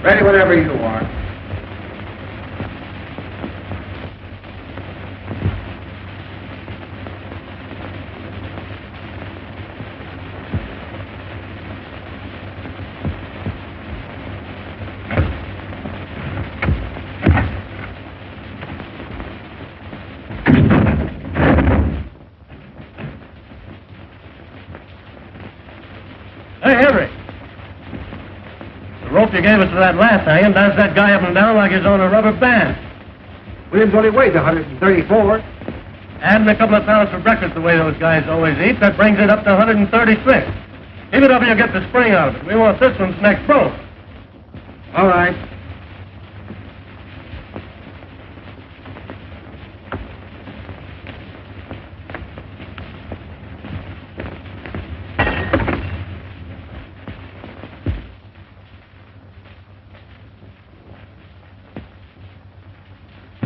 Ready whenever you are. Hey, Henry. The rope you gave us to that last hanging does that guy up and down like he's on a rubber band. Williams only weighs 134. Adding a couple of pounds for breakfast the way those guys always eat, that brings it up to 136. Keep it up and you'll get the spring out of it. We want this one's next broke. All right.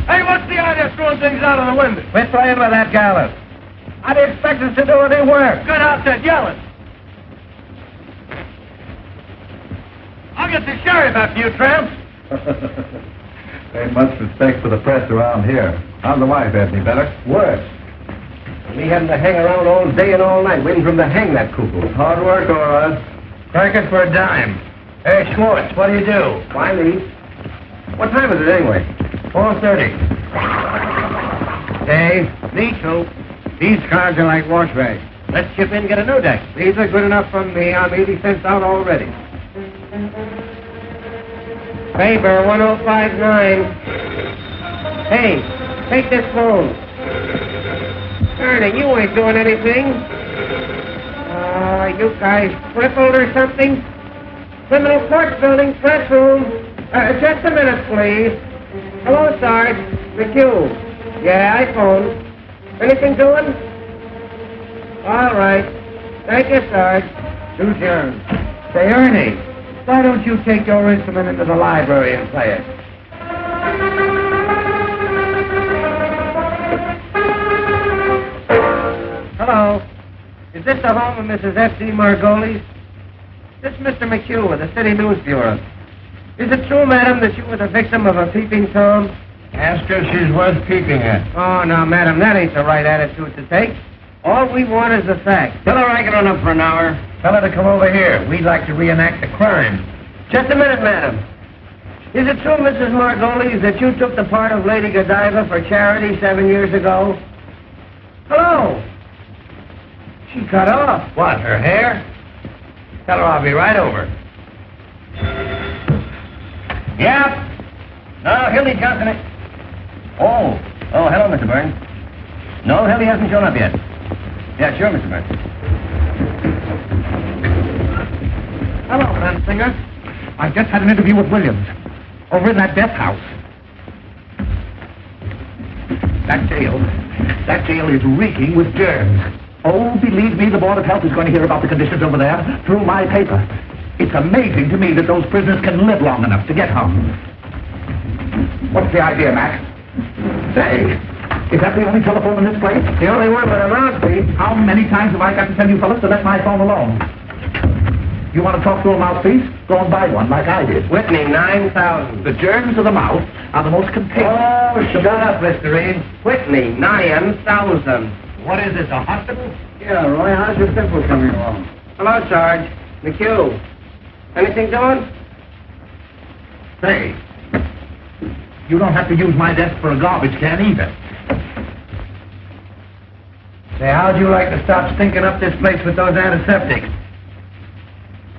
Hey, what's the idea of throwing things out of the window? Quit playing with that gallows. How do you expect us to do any work? Good outfit, yelling. I'll get the sheriff after you, tramps. Ain't much respect for the press around here. How's the wife, any better? Worse. We having to hang around all day and all night waiting for him to hang that cuckoo. Hard work, all right. Crack it for a dime. Hey, Schwartz, what do you do? Why leave? What time is it anyway? 4:30. Dave, me too. These cars are like wash rags. Let's chip in and get a new deck. These are good enough for me. I'm 80 cents out already. Paper 1059. Hey, take this phone. Ernie, you ain't doing anything. You guys crippled or something? Criminal Court Building, press room. Just a minute, please. Hello, Sarge. McHugh. Yeah, I phoned. Anything doing? All right. Thank you, Sarge. To Jern. Say, Ernie, why don't you take your instrument into the library and play it? Hello. Is this the home of Mrs. F.D. Margolis? This is Mr. McHugh with the City News Bureau. Is it true, madam, that you were the victim of a peeping Tom? Ask her if she's worth peeping at. Oh, now, madam, that ain't the right attitude to take. All we want is the facts. Tell her I can run up for an hour. Tell her to come over here. We'd like to reenact the crime. Just a minute, madam. Is it true, Mrs. Margolis, that you took the part of Lady Godiva for charity 7 years ago? Hello. She cut off. What, her hair? Tell her I'll be right over. Yep. No, Hildy Johnson. Oh, hello, Mr. Burns. No, Hildy hasn't shown up yet. Yeah, sure, Mr. Burns. Hello, Mansinger. I just had an interview with Williams over in that death house. That jail is reeking with germs. Oh, believe me, the Board of Health is going to hear about the conditions over there through my paper. It's amazing to me that those prisoners can live long enough to get hung. What's the idea, Mac? Say, is that the only telephone in this place? The only one with a mouthpiece. How many times have I got to tell you fellas to let my phone alone? You want to talk to a mouthpiece? Go and buy one like I did. Whitney, 9,000. The germs of the mouth are the most contagious. Oh, shut up, Mr. Reed. Whitney, 9,000. What is this, a hospital? Yeah, Roy, how's your pimple coming along? Hello, Sarge. McHugh. Anything doing? Say, you don't have to use my desk for a garbage can either. Say, how'd you like to stop stinking up this place with those antiseptics?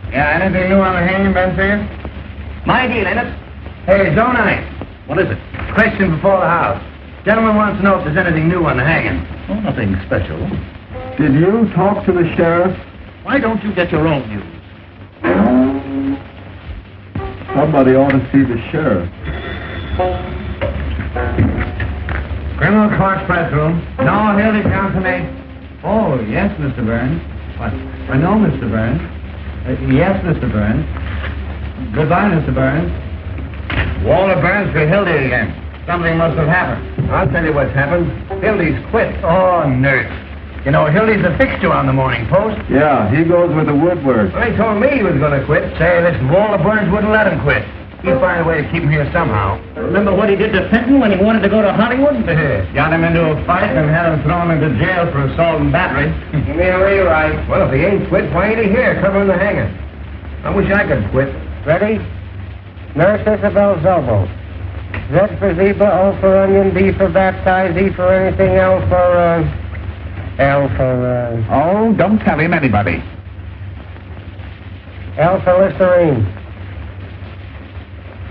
Yeah, anything new on the hanging, Bensinger? My deal, ain't it? Hey, Zone 9. What is it? Question before the house. Gentleman wants to know if there's anything new on the hanging. Oh, nothing special. Did you talk to the sheriff? Why don't you get your own news? Somebody ought to see the sheriff. Criminal Court press room. No, Hildy Johnson. Oh, yes, Mr. Burns. What? No, Mr. Burns. Yes, Mr. Burns. Goodbye, Mr. Burns. Walter Burns for Hildy again. Something must have happened. I'll tell you what's happened. Hildy's quit. Oh, nurse. You know, Hildy's a fixture on the Morning Post. Yeah, he goes with the woodwork. Well, he told me he was going to quit. Say, this Walter Burns wouldn't let him quit. He'll find a way to keep him here somehow. Remember what he did to Fenton when he wanted to go to Hollywood? Got him into a fight and had him thrown into jail for assault and battery. Give me a rewrite. Well, if he ain't quit, why ain't he here covering the hanger? I wish I could quit. Ready? Nurse Isabel's elbow. Z for zebra, O for onion, B for baptize, E for anything, L for, L for, Oh, don't tell him anybody. L for Listerine.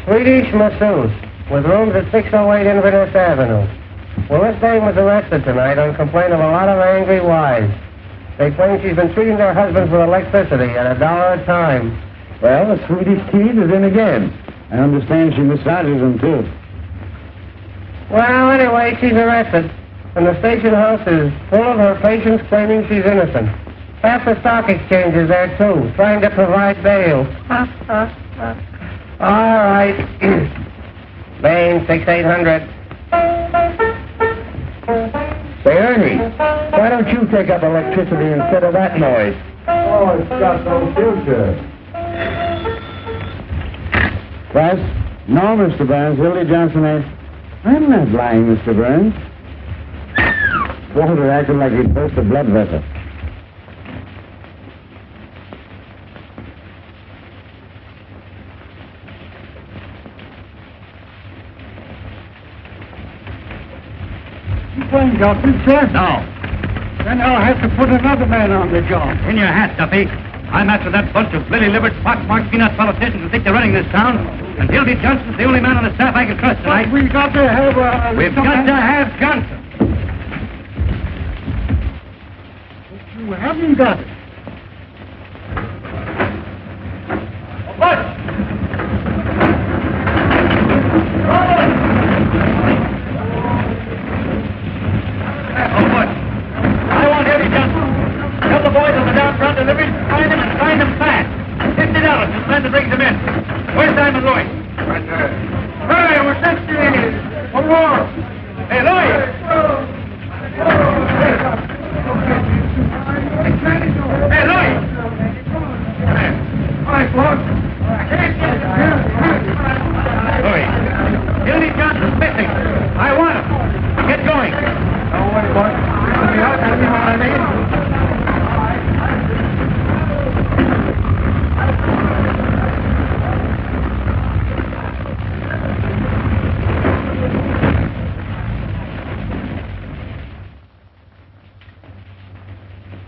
Swedish masseuse, with rooms at 608 Inverness Avenue. Well, this dame was arrested tonight on complaint of a lot of angry wives. They claim she's been treating their husbands with electricity at $1 a time. Well, the Swedish tease is in again. I understand she massages them, too. Well, anyway, she's arrested, and the station house is full of her patients claiming she's innocent. Half the stock exchange is there, too, trying to provide bail. All right. Bain, 6800. Say, Ernie, why don't you take up electricity instead of that noise? Oh, it's got no future. Class? No, Mr. Burns. Hildy Johnson asked. I'm not lying, Mr. Burns. Walter acted like he'd burst a blood vessel. You playing Johnson, sir? No. Then I'll have to put another man on the job. In your hat, Duffy. I'm after that bunch of lily-livered, pock-marked peanut politicians who think they're running this town. And Hildy Johnson's the only man on the staff I can trust tonight. But we've got to have We've got to have Johnson. But you haven't got it. What? Oh, what? I want Hildy Johnson. Tell the boys on the down front delivery to find him and find him fast. $50 to send to bring them in. Where's Simon Louis? Right there. Hey, we're 60. One more. Hey, Louis. Hey, Louis. All right, folks. Louis. Hildy Johnson's missing. I want him. Get going. Don't worry, boy. I'll be out. I'll be what I need.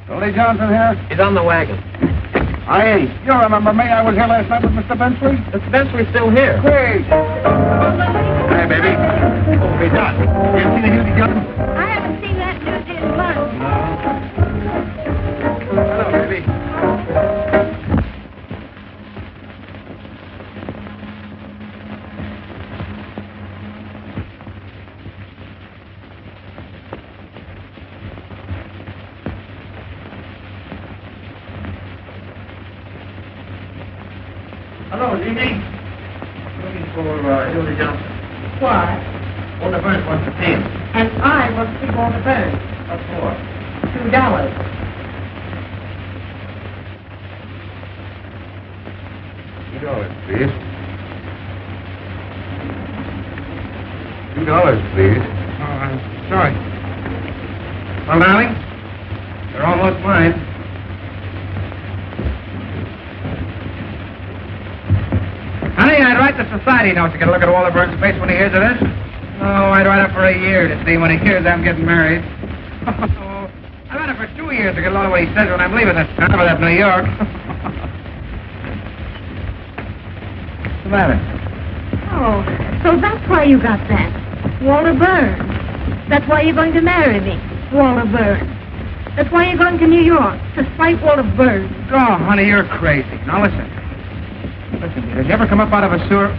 Hildy Johnson here? He's on the wagon. I ain't. You remember me? I was here last night with Mr. Bensley. Mr. Bensley's still here. Great. Hey, baby. Oh, hey, Doc. You ever seen the Hildy Johnson? I haven't seen that news in months. Hello, baby. Hello, Jimmy. Looking for Hildy Johnson. Why? Walter Burns wants to see him. And I want to see Walter Burns. What for? $2. $2, please. $2, please. Oh, I'm sorry. Well, darling, they're almost mine. Honey, I'd write the society note to get a look at Walter Burns' face when he hears of this. Oh, I'd write it for a year to see when he hears I'm getting married. Oh, I'd write it for 2 years to get a load of what he says when I'm leaving this town for that New York. What's the matter? Oh, so that's why you got that. Walter Burns. That's why you're going to marry me. Walter Burns. That's why you're going to New York, to spite Walter Burns. Oh, honey, you're crazy. Now, listen. Listen, dear, did you ever come up out of a sewer?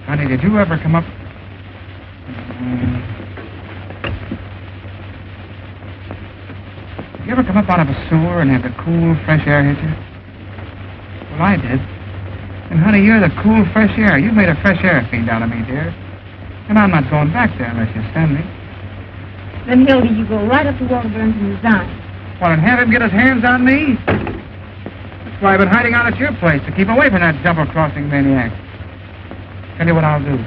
Honey, did you ever come up... Did you ever come up out of a sewer and have the cool, fresh air hit you? Well, I did. And, honey, you're the cool, fresh air. You've made a fresh air fiend out of me, dear. And I'm not going back there unless you send me. Then, Hildy, you go right up to Walter Burns and resign. Well, and have him get his hands on me? That's why I've been hiding out at your place, to keep away from that double-crossing maniac. Tell you what I'll do.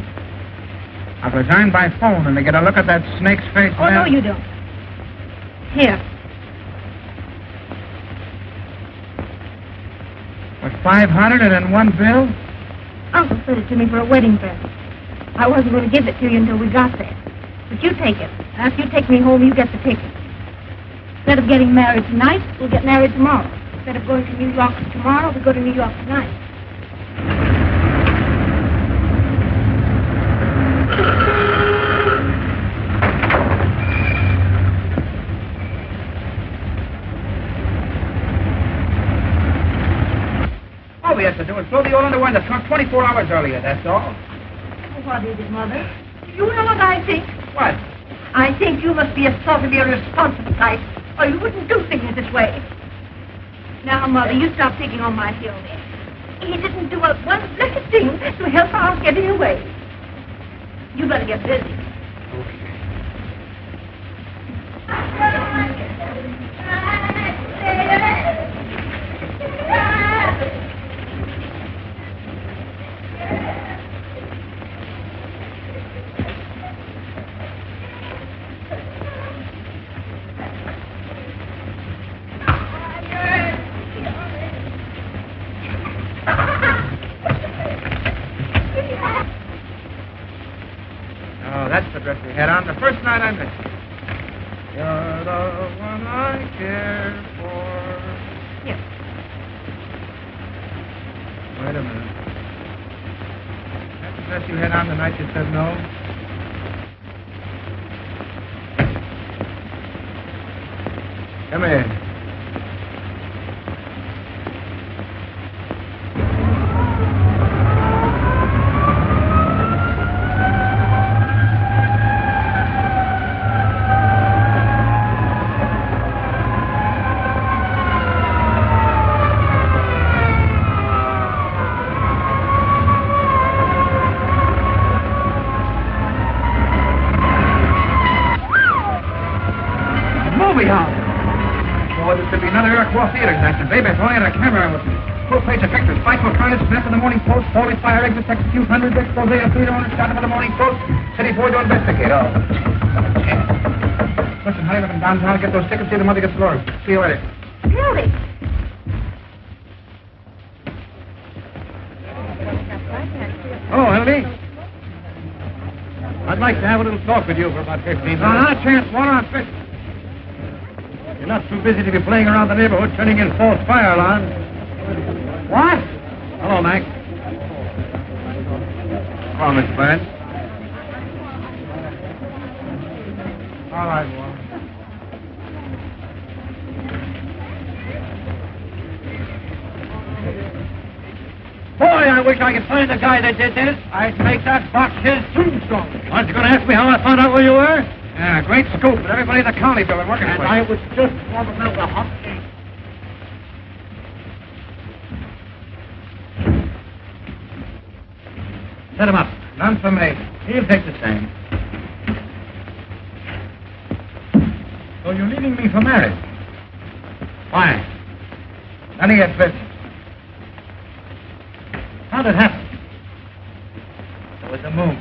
I'll resign by phone and to get a look at that snake's face. Oh, no, you don't. Here. With 500 and in one bill? Uncle sent it to me for a wedding present. I wasn't going to give it to you until we got there. But you take it. After you take me home, you get the ticket. Instead of getting married tonight, we'll get married tomorrow. Instead of going to New York tomorrow, we go to New York tonight. All we have to do is throw the old underwear in the trunk 24 hours earlier, that's all. What is it, Mother? You know what I think? What? I think you must be a sort of irresponsible type, or you wouldn't do things this way. Now, Mother, you stop picking on my Hildy. He didn't do one blessed thing to help our getting away. You better get busy. Oh, that's the dress we had on the first night I met you. You're the one I care for. Here. Wait a minute. That's the dress you had on the night you said no? Come here. Theaters action, baby. If only had a camera with me. Full-page pictures. Spiteful kindness, snap in the Morning Post. Holy fire exit, execute hundreds, expose of theater owners, shot him in the Morning Post. City boy to investigate. Oh. Listen, hurry up and downtown. Get those tickets. See the mother gets Laura. See you later. Hildy. Oh, Hildy. I'd like to have a little talk with you for about 15 minutes. Not a chance, Walter. I'm fish. You're not too busy to be playing around the neighborhood turning in false fire alarms. What? Hello, Mac. Hello, Mr. Burns. All right, Walter. Boy, I wish I could find the guy that did this. I'd make that box his tombstone. Aren't you going to ask me how I found out where you were? Yeah, great scoop, but everybody in the county bill and working for it. I was just want to know the hot thing. Set him up. None for me. He'll take the same. So you're leaving me for marriage? Why? None of your business. How did it happen? There was a moon.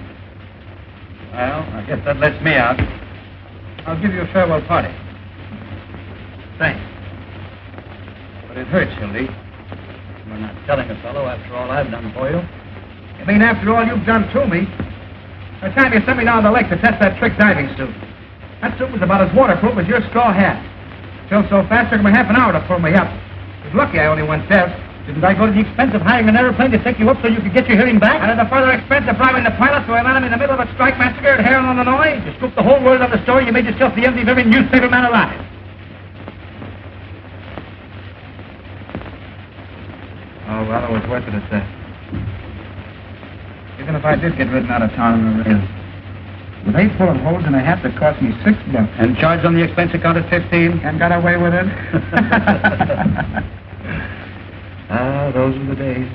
Well, I guess that lets me out. I'll give you a farewell party. Thanks. But it hurts, Hildy. You're not telling a fellow after all I've done for you. You mean after all you've done to me? The time you sent me down the lake to test that trick diving suit. That suit was about as waterproof as your straw hat. Filled so fast it took me half an hour to pull me up. It was lucky I only went deaf. Didn't I go to the expense of hiring an airplane to take you up so you could get your hearing back? And at the further expense of bribing the pilot so I land him in the middle of a strike massacre at Harrow, Illinois? You scooped the whole world of the story. You made yourself the envy of every newspaper man alive. Oh, well, it was worth it, sir. Even if I did get ridden out of town on the rails. With 8 full of holes in a hat that cost me $6. And charged on the expense account at 15. And got away with it. Ah, those were the days.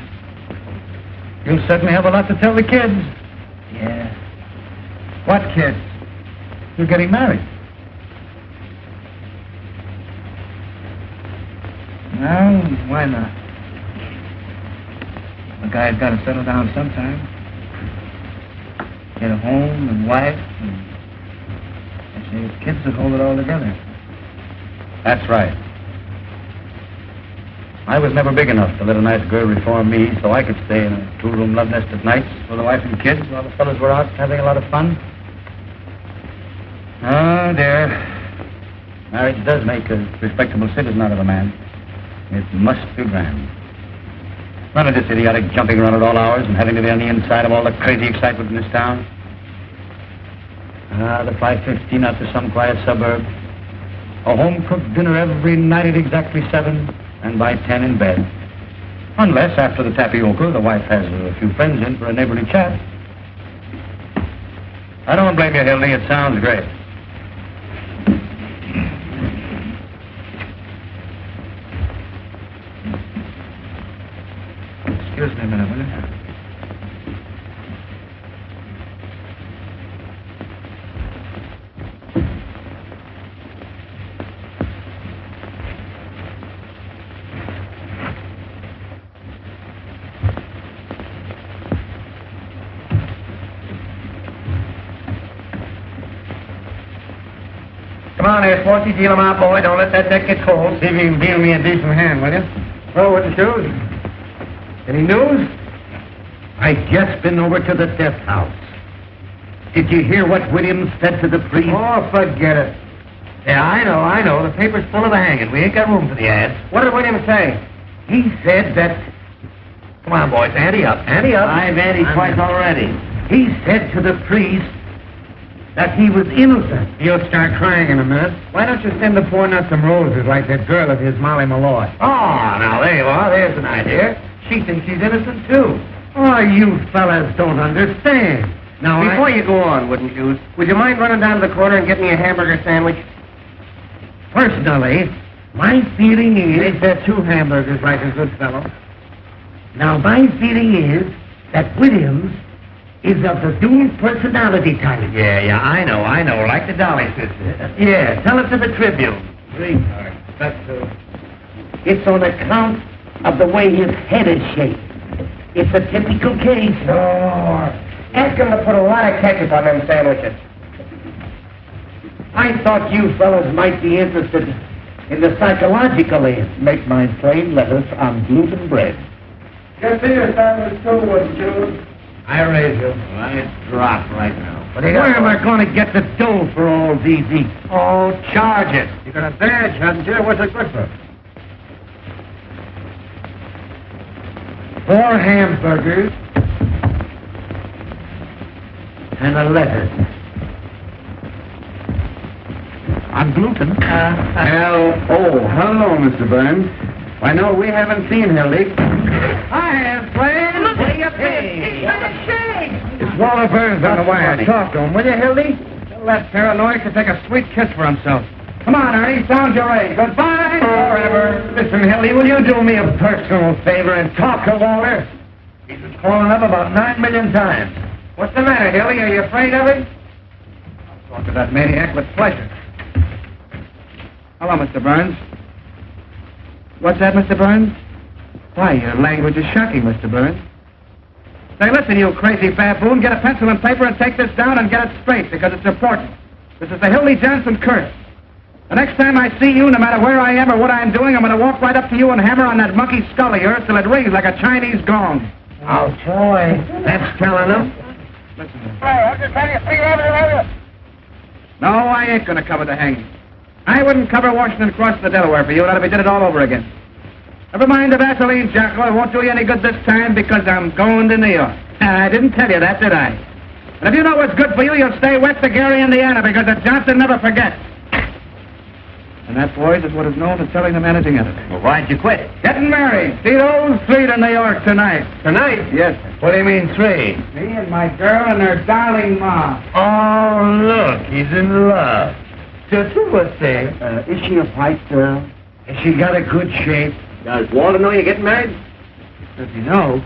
You'll certainly have a lot to tell the kids. Yeah. What kids? You're getting married. Well, why not? A guy's got to settle down sometime. Get a home and wife and kids that hold it all together. That's right. I was never big enough to let a nice girl reform me so I could stay in a two-room love nest at nights with a wife and kids while the fellas were out having a lot of fun. Oh, dear. Marriage does make a respectable citizen out of a man. It must be grand. None of this idiotic jumping around at all hours and having to be on the inside of all the crazy excitement in this town. The 5:15 out to some quiet suburb. A home-cooked dinner every night at exactly 7, and by 10 in bed. Unless, after the tapioca, the wife has a few friends in for a neighborly chat. I don't blame you, Hildy. It sounds great. Excuse me a minute, will you? Come on there, Sporty. Deal him out, boy. Don't let that deck get cold. See if you can deal me a decent hand, will you? Well, what the shoes? Any news? I just been over to the death house. Did you hear what Williams said to the priest? Oh, forget it. Yeah, I know. The paper's full of the hanging. We ain't got room for the ads. What did Williams say? He said that... Come on, boys. Ante up. Ante up. I've anteed twice already. He said to the priest that he was innocent. You'll start crying in a minute. Why don't you send the poor nut some roses like that girl of his, Molly Malloy? Oh, now there you are. There's an idea. She thinks she's innocent, too. Oh, you fellas don't understand. Now, Before you go on, wouldn't you? Would you mind running down to the corner and getting me a hamburger sandwich? Personally, my feeling is... Ain't there 2 hamburgers like a good fellow? Now, my feeling is that Williams is of the dual personality type. Yeah, I know. Like the Dolly sister. Yeah, tell it to the Tribune. It's on account of the way his head is shaped. It's a typical case. Oh, ask him to put a lot of ketchup on them sandwiches. I thought you fellas might be interested in the psychological end. Make my plain lettuce on gluten bread. Just see your sandwich too, wouldn't you? I raise you. It's dropped right now. Where am I going to get the dough for all these eats? Oh, charge it. You got a badge, hadn't you? What's it good for? 4 hamburgers and a lettuce. On gluten. Hello, Mr. Burns. Why, no, we haven't seen Hildy. I have plans. What do you think? It's Walter Burns on the wire. Talk to him, will you, Hildy? Tell that paranoid to take a sweet kiss for himself. Come on, Ernie. Sound your A. Goodbye forever. Listen, Hildy, will you do me a personal favor and talk to Walter? He's been calling up about 9 million times. What's the matter, Hilly? Are you afraid of him? I'll talk to that maniac with pleasure. Hello, Mr. Burns. What's that, Mr. Burns? Why, your language is shocking, Mr. Burns. Say, listen, you crazy baboon, get a pencil and paper and take this down and get it straight, because it's important. This is the Hildy Johnson curse. The next time I see you, no matter where I am or what I'm doing, I'm going to walk right up to you and hammer on that monkey skull of yours till it rings like a Chinese gong. Oh, boy. That's telling him. Listen. I'll just have you figure out. No, I ain't going to cover the hanging. I wouldn't cover Washington crossing the Delaware for you. Not if we did it all over again. Never mind the Vaseline, Jocko. It won't do you any good this time because I'm going to New York. I didn't tell you that, did I? And if you know what's good for you, you'll stay west of Gary, Indiana, because the Johnson never forgets. And that, boys, is what is known as telling the managing editor. Well, why'd you quit? Getting married. See those 3 to New York tonight. Tonight? Yes, sir. What do you mean, 3? Me and my girl and her darling ma. Oh, look, he's in love. Just what's say? Is she a white girl? Has she got a good shape? Does Walter know you're getting married? Does he know?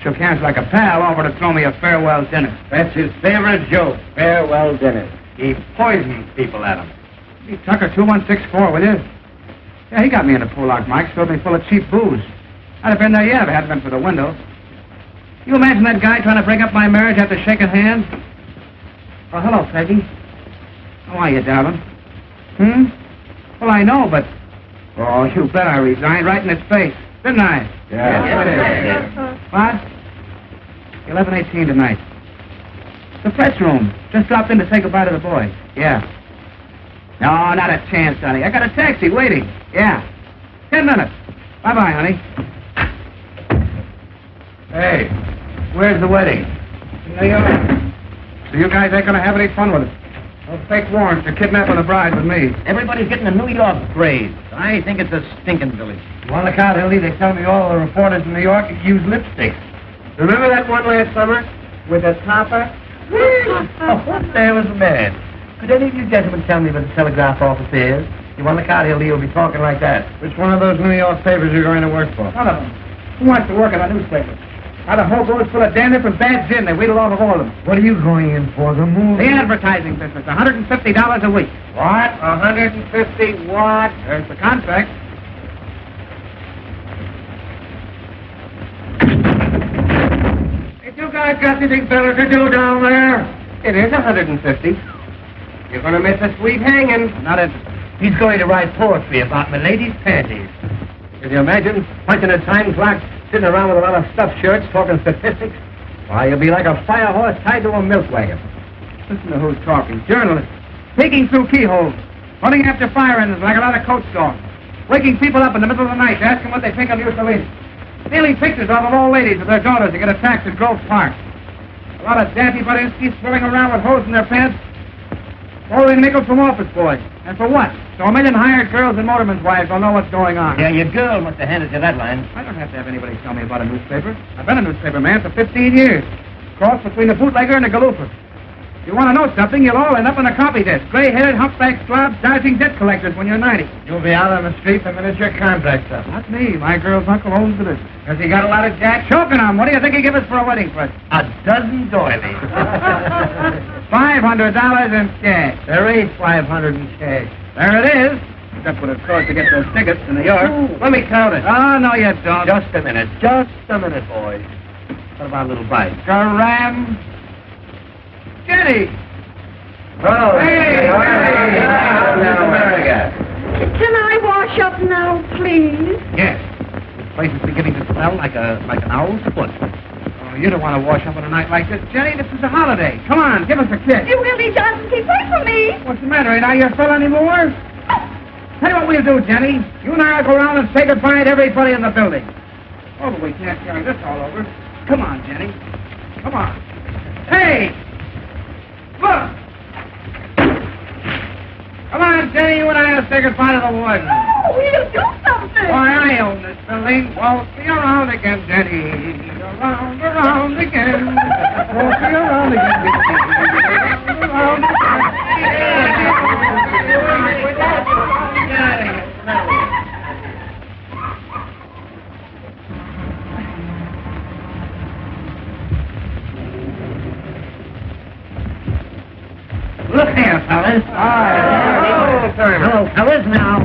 Shook hands like a pal, offered to throw me a farewell dinner. That's his favorite joke, farewell dinner. He poisons people at him. Hey, Tucker, 2164, will you? Yeah, he got me in a Pollock, Mike. Filled me full of cheap booze. I'd have been there yet if it hadn't been for the window. You imagine that guy trying to break up my marriage after shaking hands? Oh, hello, Peggy. How are you, darling? Well, I know, but... Oh, you bet I resigned right in his face, didn't I? Yeah. What? 11:18 tonight. The press room. Just dropped in to say goodbye to the boys. Yeah. No, not a chance, honey. I got a taxi waiting. Yeah. 10 minutes. Bye-bye, honey. Hey, where's the wedding? In New York. So you guys ain't gonna have any fun with it. No fake warrants for kidnapping the bride with me. Everybody's getting a New York craze. I think it's a stinking village. Well, look out, Hildy. They tell me all the reporters in New York use lipstick. Remember that one last summer with a topper? Oh, there was a man. Could any of you gentlemen tell me where the telegraph office is? You want to look out, Hildy, you'll be talking like that. Which one of those New York papers are you going to work for? None of them. Who wants to work in a newspaper? Now the whole boat's full of dandruff and bad gin. They wheedle off of all of them. What are you going in for, the movie? The advertising business, $150 a week. What? 150 what? There's the contract. If you guys got anything better to do down there? It is 150. You're going to miss a sweet hanging. Not interested. He's going to write poetry about my lady's panties. Can you imagine punching a time clock, sitting around with a lot of stuffed shirts, talking statistics? Why, you'll be like a fire horse tied to a milk wagon. Listen to who's talking. Journalists. Peeking through keyholes. Running after fire engines like a lot of coach dogs. Waking people up in the middle of the night to ask them what they think of Mussolini. Stealing pictures of old ladies with their daughters to get a tax at Grove Park. A lot of daffy Budinsky's swimming around with hose in their pants. Borrowing nickels from office boys. And for what? So a million hired girls and motormen's wives will know what's going on. Yeah, your girl must have handed you that line. I don't have to have anybody tell me about a newspaper. I've been a newspaper man for 15 years. Cross between the bootlegger and the galooper. If you want to know something, you'll all end up on a copy desk. Gray-headed, humpback slobs, dodging debt collectors when you're 90. You'll be out on the street the minute your contract's up. Not me. My girl's uncle owns the business. Has he got a lot of jack? Choking on. What do you think he give us for a wedding present? A dozen doilies. $500 in cash. There ain't 500 in cash. There it is. Except what it cost to get those tickets to New York. Ooh, let me count it. Oh, no, you don't. Just a minute, boys. What about a little bite? Garam. Jenny. Oh, Hey, America. Can I wash up now, please? Yes. This place is beginning to smell like an owl's foot. Oh, you don't want to wash up on a night like this. Jenny, this is a holiday. Come on, give us a kiss. You Willie Johnson, keep away from me. What's the matter? Ain't I your fella anymore? Tell you what we'll do, Jenny. You and I will go around and say goodbye to everybody in the building. Oh, but we can't carry this all over. Come on, Jenny. Come on. Hey! Look! Come on, Jenny, you and I will say goodbye to the warden. Oh, we'll do something. Why, I own this building. Waltz me around again, Jenny. Around again. Waltz me around again, Jenny. Around Look here, fellas. Hello, fellas. Now,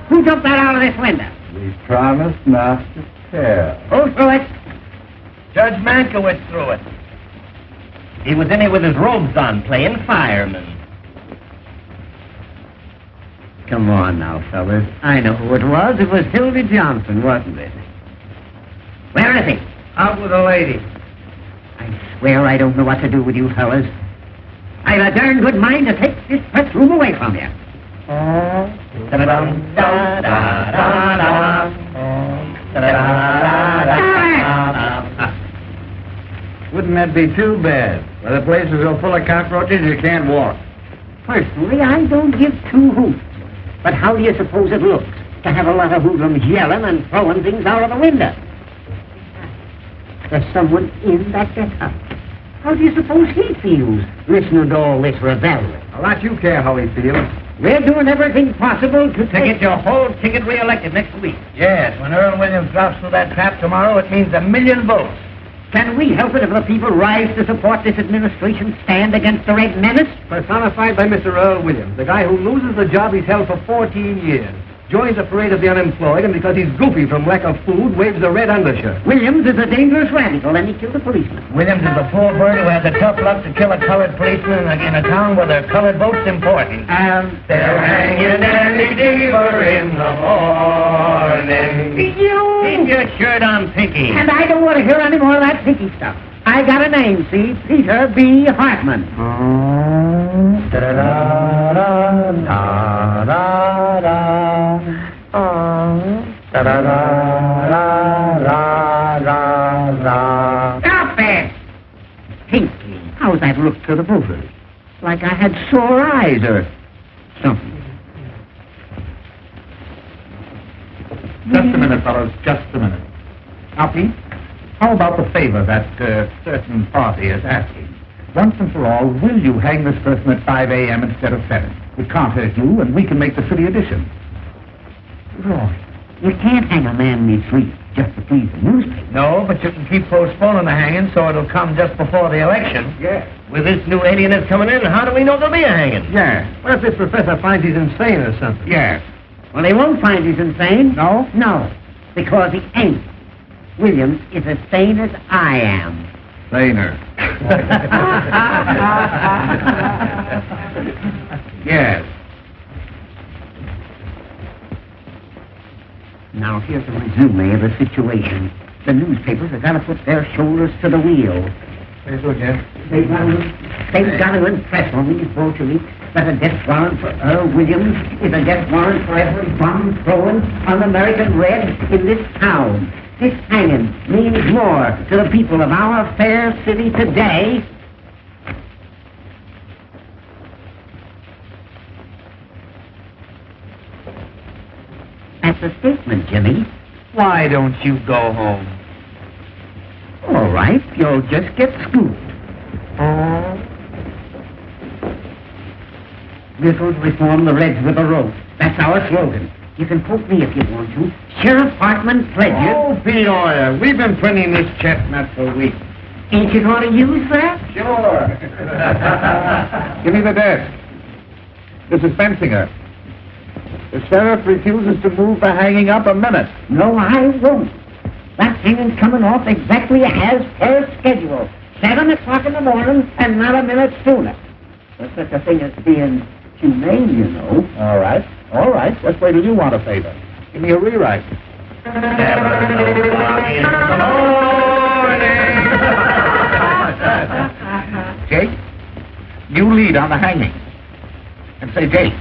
who jumped that out of this window? We promised not to tell. Who threw it? Judge Mankiewicz threw it. He was in here with his robes on, playing fireman. Come on now, fellas. I know who it was. It was Hildy Johnson, wasn't it? Where is he? Out with a lady. I swear I don't know what to do with you fellas. I've a darn good mind to take this press room away from you. Wouldn't that be too bad? Well, the place is so full of cockroaches you can't walk. Personally, I don't give two hoots. But how do you suppose it looks to have a lot of hoodlums yelling and throwing things out of the window? There's someone in that get-up. How do you suppose he feels listening to all this revelry? A lot you care how he feels. We're doing everything possible to To get your whole ticket reelected next week. Yes, when Earl Williams drops through that trap tomorrow, it means 1,000,000 votes. Can we help it if the people rise to support this administration's stand against the Red Menace? Personified by Mr. Earl Williams, the guy who loses the job he's held for 14 years. Joins the parade of the unemployed, and because he's goofy from lack of food, waves a red undershirt. Williams is a dangerous radical, and he killed a policeman. Williams is a poor bird who has the tough luck to kill a colored policeman in a town where their colored vote's important. And they'll hang you, Dandy Deaver, in the morning. you... Keep your shirt on, Pinky. And I don't want to hear any more of that pinky stuff. I got a name, see? Peter B. Hartman. Stop it! Pinky, how's that look to the voters? Like I had sore eyes or something. Just a minute, fellows, just a minute. Now, Pete, how about the favor that certain party is asking? Once and for all, will you hang this person at 5 a.m. instead of 7? It can't hurt you, and we can make the city edition. Roy, you can't hang a man in his sleep just to please the newspaper. No, but you can keep postponing the hanging so it'll come just before the election. Yes. With this new alienist coming in, how do we know there'll be a hanging? Yes. What if this professor finds he's insane or something? Yes. Well, they won't find he's insane. No? No, because he ain't. Williams is as sane as I am. Saner. Yes. Now, here's a resume of the situation. The newspapers have got to put their shoulders to the wheel. Very good, yes. They've got to impress on these Bolsheviks that a death warrant for Earl Williams is a death warrant for every bomb thrown on American Red in this town. This hanging means more to the people of our fair city today. That's a statement, Jimmy. Why don't you go home? All right, you'll just get scooped. This'll reform the Reds with a rope. That's our slogan. You can poke me if you want to. Sheriff Hartman pledges... Oh, Peoria, we've been printing this chestnut for weeks. Ain't you going to use that? Sure. Give me the desk. This is Bensinger. The sheriff refuses to move the hanging up a minute. No, I won't. That hanging's coming off exactly as per schedule. 7 o'clock in the morning and not a minute sooner. There's such a thing as being humane, you know. All right. All right. Let's wait till you want a favor. Give me a rewrite. Jake, you lead on the hanging. And say, Jake,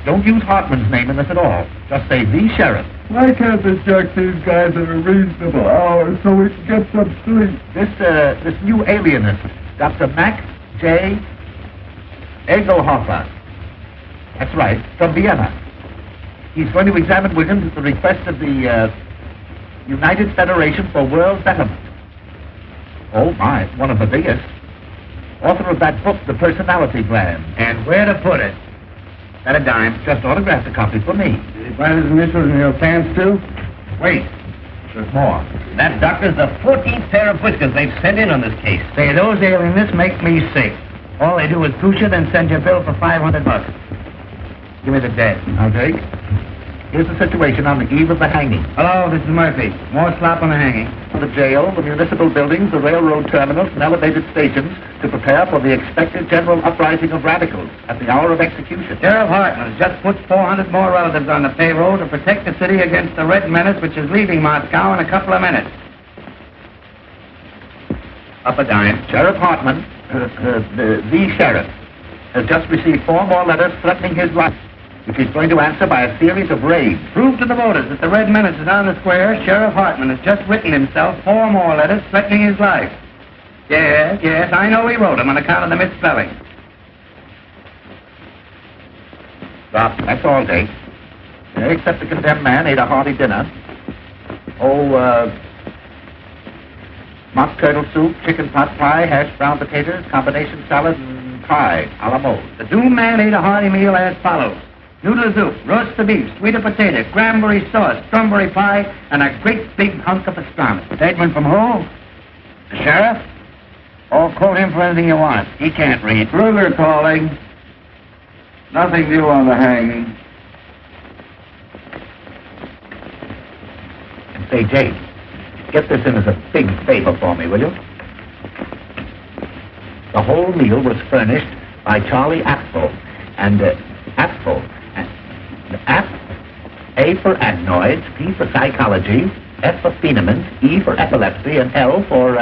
don't use Hartman's name in this at all. Just say the sheriff. Why can't they check these guys at a reasonable hour so we can get some sleep? This new alienist, Dr. Max J. Adolphe. That's right, from Vienna. He's going to examine Williams at the request of the United Federation for World Betterment. Oh, my, one of the biggest. Author of that book, The Personality Plan. And where to put it? At a dime, just autographed a copy for me. Did he find his initials in your pants, too? Wait, there's more. That doctor's the 14th pair of whiskers they've sent in on this case. Say, those alienists make me sick. All they do is push you, then send you a bill for $500. Give me the desk. Now, Jake, here's the situation on the eve of the hanging. Hello, this is Murphy. More slap on the hanging. The jail, the municipal buildings, the railroad terminals, and elevated stations to prepare for the expected general uprising of radicals at the hour of execution. Sheriff Hartman has just put 400 more relatives on the payroll to protect the city against the Red Menace, which is leaving Moscow in a couple of minutes. Up a dime. Sheriff Hartman, the sheriff, has just received 4 more letters threatening his life, which he's going to answer by a series of raids. Prove to the voters that the Red Menace is on the square. Sheriff Hartman has just written himself 4 more letters threatening his life. Yes, I know he wrote them on account of the misspelling. Stop. That's all, Jake. Except the condemned man ate a hearty dinner. Mock turtle soup, chicken pot pie, hashed brown potatoes, combination salad, and pie a la mode. The doomed man ate a hearty meal as follows. noodle soup, roast the beef, sweeter potato, cranberry sauce, strawberry pie, and a great big hunk of pastrami. Statement from who? The sheriff? Oh, quote him for anything you want. He can't read. Further calling. Nothing new on the hanging. And say, Jake, get this in as a big favor for me, will you? The whole meal was furnished by Charlie Apfel. And, Apfel. A for adenoids, P for psychology, F for phenomenon, E for epilepsy, and L for,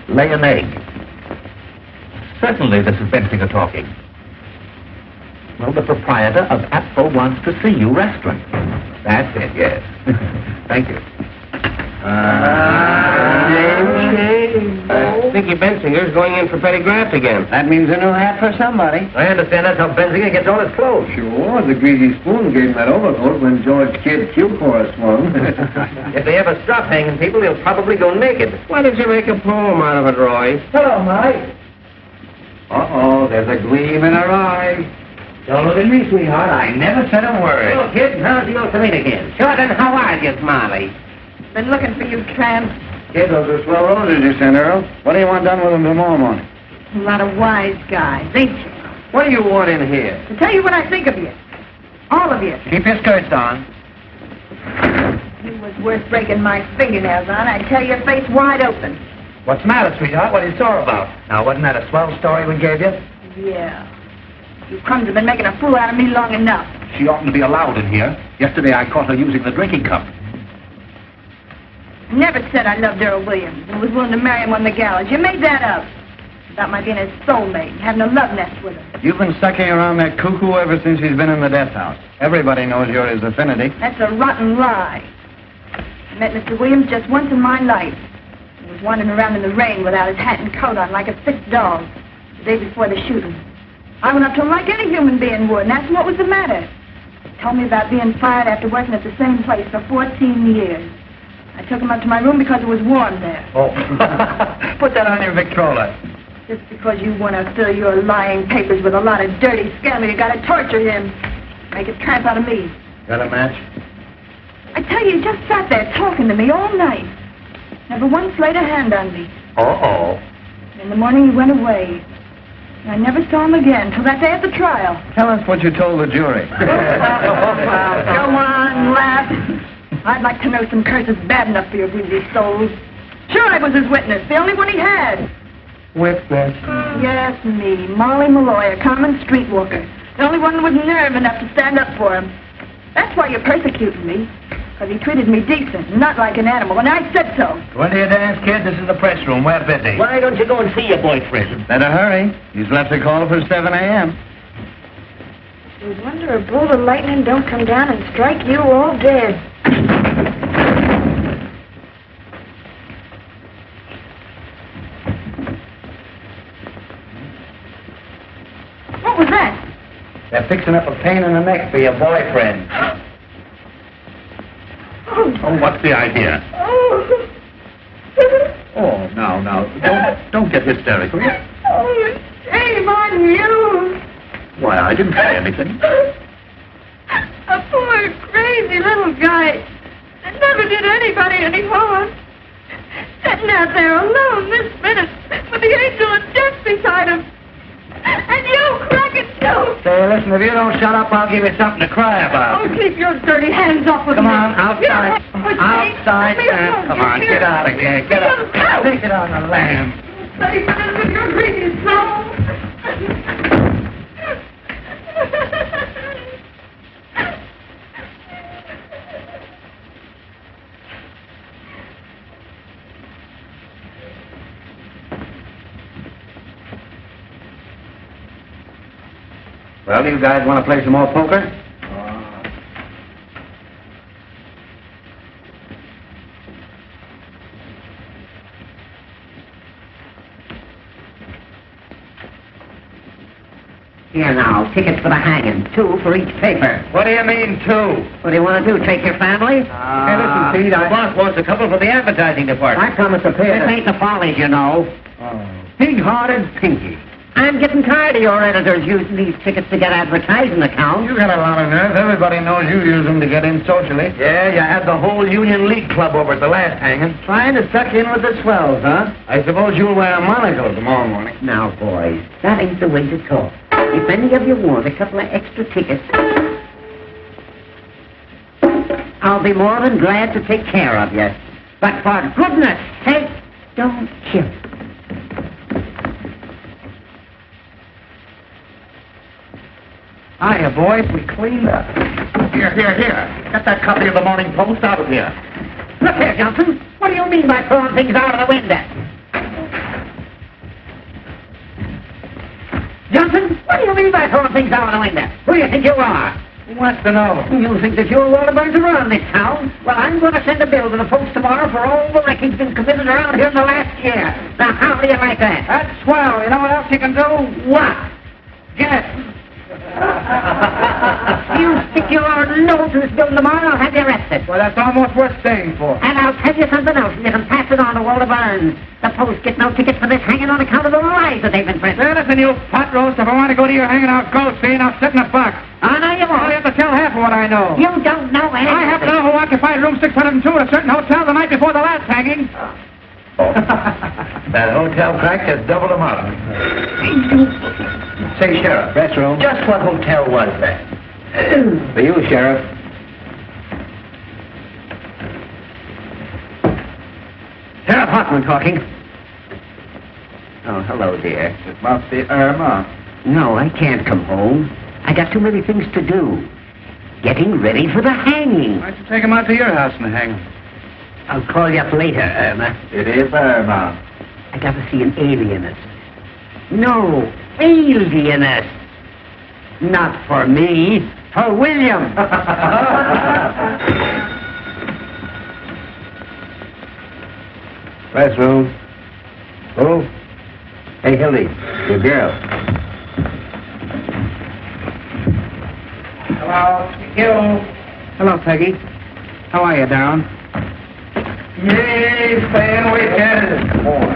lay an egg. Certainly this is Bensinger talking. Well, the proprietor of Apfel wants to see you restaurant. That's it, yes. Thank you. Vicky Bensinger's going in for petty graft again. That means a new hat for somebody. I understand that's how Benzinger gets all his clothes. Sure, the greasy spoon gave him that overcoat when George Kidd Q Chorus swung. If they ever stop hanging people, he'll probably go naked. Why did you make a poem out of it, Roy? Hello, Molly. Uh-oh, there's a gleam in her eye. Don't look at me, sweetheart. I never said a word. Oh, kid, how's the old thing again? Sure, then how are you, Molly? Been looking for you, tramp. Kid, those are swell roses you sent, Earl. What do you want done with them tomorrow morning? A lot of wise guys, ain't you? What do you want in here? To tell you what I think of you. All of you. Keep your skirts on. You was worth breaking my fingernails on. I'd tear your face wide open. What's the matter, sweetheart? What are you sore about? Now, wasn't that a swell story we gave you? Yeah. You crumbs have been making a fool out of me long enough. She oughtn't to be allowed in here. Yesterday I caught her using the drinking cup. I never said I loved Earl Williams and was willing to marry him on the gallows. You made that up. About my being his soulmate and having a love nest with him. You've been sucking around that cuckoo ever since he's been in the death house. Everybody knows you're his affinity. That's a rotten lie. I met Mr. Williams just once in my life. He was wandering around in the rain without his hat and coat on like a sick dog the day before the shooting. I went up to him like any human being would and asked him what was the matter. He told me about being fired after working at the same place for 14 years. I took him up to my room because it was warm there. Oh. Put that on your Victrola. Just because you want to fill your lying papers with a lot of dirty scandal, you got to torture him. Make a tramp out of me. Got a match? I tell you, he just sat there talking to me all night. Never once laid a hand on me. Uh-oh. In the morning, he went away. And I never saw him again till that day at the trial. Tell us what you told the jury. Go on, laugh. I'd like to know some curses bad enough for your greasy souls. Sure, I was his witness, the only one he had. Witness? Yes, me, Molly Malloy, a common streetwalker. The only one with nerve enough to stand up for him. That's why you're persecuting me. Because he treated me decent, not like an animal, and I said so. Go into your dance, kid. This is the press room. We're busy. Why don't you go and see your boyfriend? Better hurry. He's left a call for 7 a.m. You wonder a bolt of lightning don't come down and strike you all dead. What was that? They're fixing up a pain in the neck for your boyfriend. Oh, what's the idea? Oh, now, don't get hysterical. Oh, shame on you. Why, I didn't say anything. A poor, crazy little guy that never did anybody any harm. Sitting out there alone this minute with the angel of death beside him. And you cracking too. Say, listen, if you don't shut up, I'll give you something to cry about. Oh, keep your dirty hands off of Come me. on, outside. Outside, Sam. Come on, get out of here. Get up. Take it on the lamb. Say, with your greedy soul. Well, you guys want to play some more poker? Here now, tickets for the hanging. 2 for each paper. What do you mean, 2? What do you want to do, take your family? Hey, listen, Pete, The boss wants a couple for the advertising department. I promised to pay. This ain't the Follies, you know. Oh. cold-hearted Pinky. I'm getting tired of your editors using these tickets to get advertising accounts. You got a lot of nerve. Everybody knows you use them to get in socially. Yeah, you had the whole Union League Club over at the last hanging. Trying to suck in with the swells, huh? I suppose you'll wear a monocle tomorrow morning. Now, boys, that ain't the way to talk. If any of you want a couple of extra tickets, I'll be more than glad to take care of you. But for goodness sake, don't kill. Hiya, boys. We cleaned up. Here. Get that copy of the Morning Post out of here. Look here, Johnson. What do you mean by throwing things out of the window? Johnson, what do you mean by throwing things out of the window? Who do you think you are? Who wants to know? You think that you're Waterburns around this town? Well, I'm going to send a bill to the folks tomorrow for all the wrecking's been committed around here in the last year. Now, how do you like that? That's swell. You know what else you can do? What? Guess. You stick your nose to this bill tomorrow, I'll have you arrested. Well, that's almost worth staying for. And I'll tell you something else, and you can pass it on to Walter Burns. The Post get no tickets for this hanging on account of the lies that they've been printing. Well, listen, you pot roast. If I want to go to your hanging out ghost scene, I'll sit in a box. Oh, no, you Well, won't. you have to tell half of what I know. You don't know anything. I happen to know who occupied room 602 at a certain hotel the night before the last hanging. Oh. That hotel crack has doubled them up. Say, Sheriff. Press room. Just what hotel was that? For you, Sheriff. Sheriff Hartman talking. Oh, hello, dear. It must be Irma. No, I can't come home. I got too many things to do. Getting ready for the hanging. Why don't you take him out to your house and hang him? I'll call you up later, Irma. It is Irma. I got to see an alienist. No, alienist. Not for me, for William. Press room. Who? Hey, Hildy. Your girl. Hello. You. Hello, Peggy. How are you, Darren? Yay, staying weekend.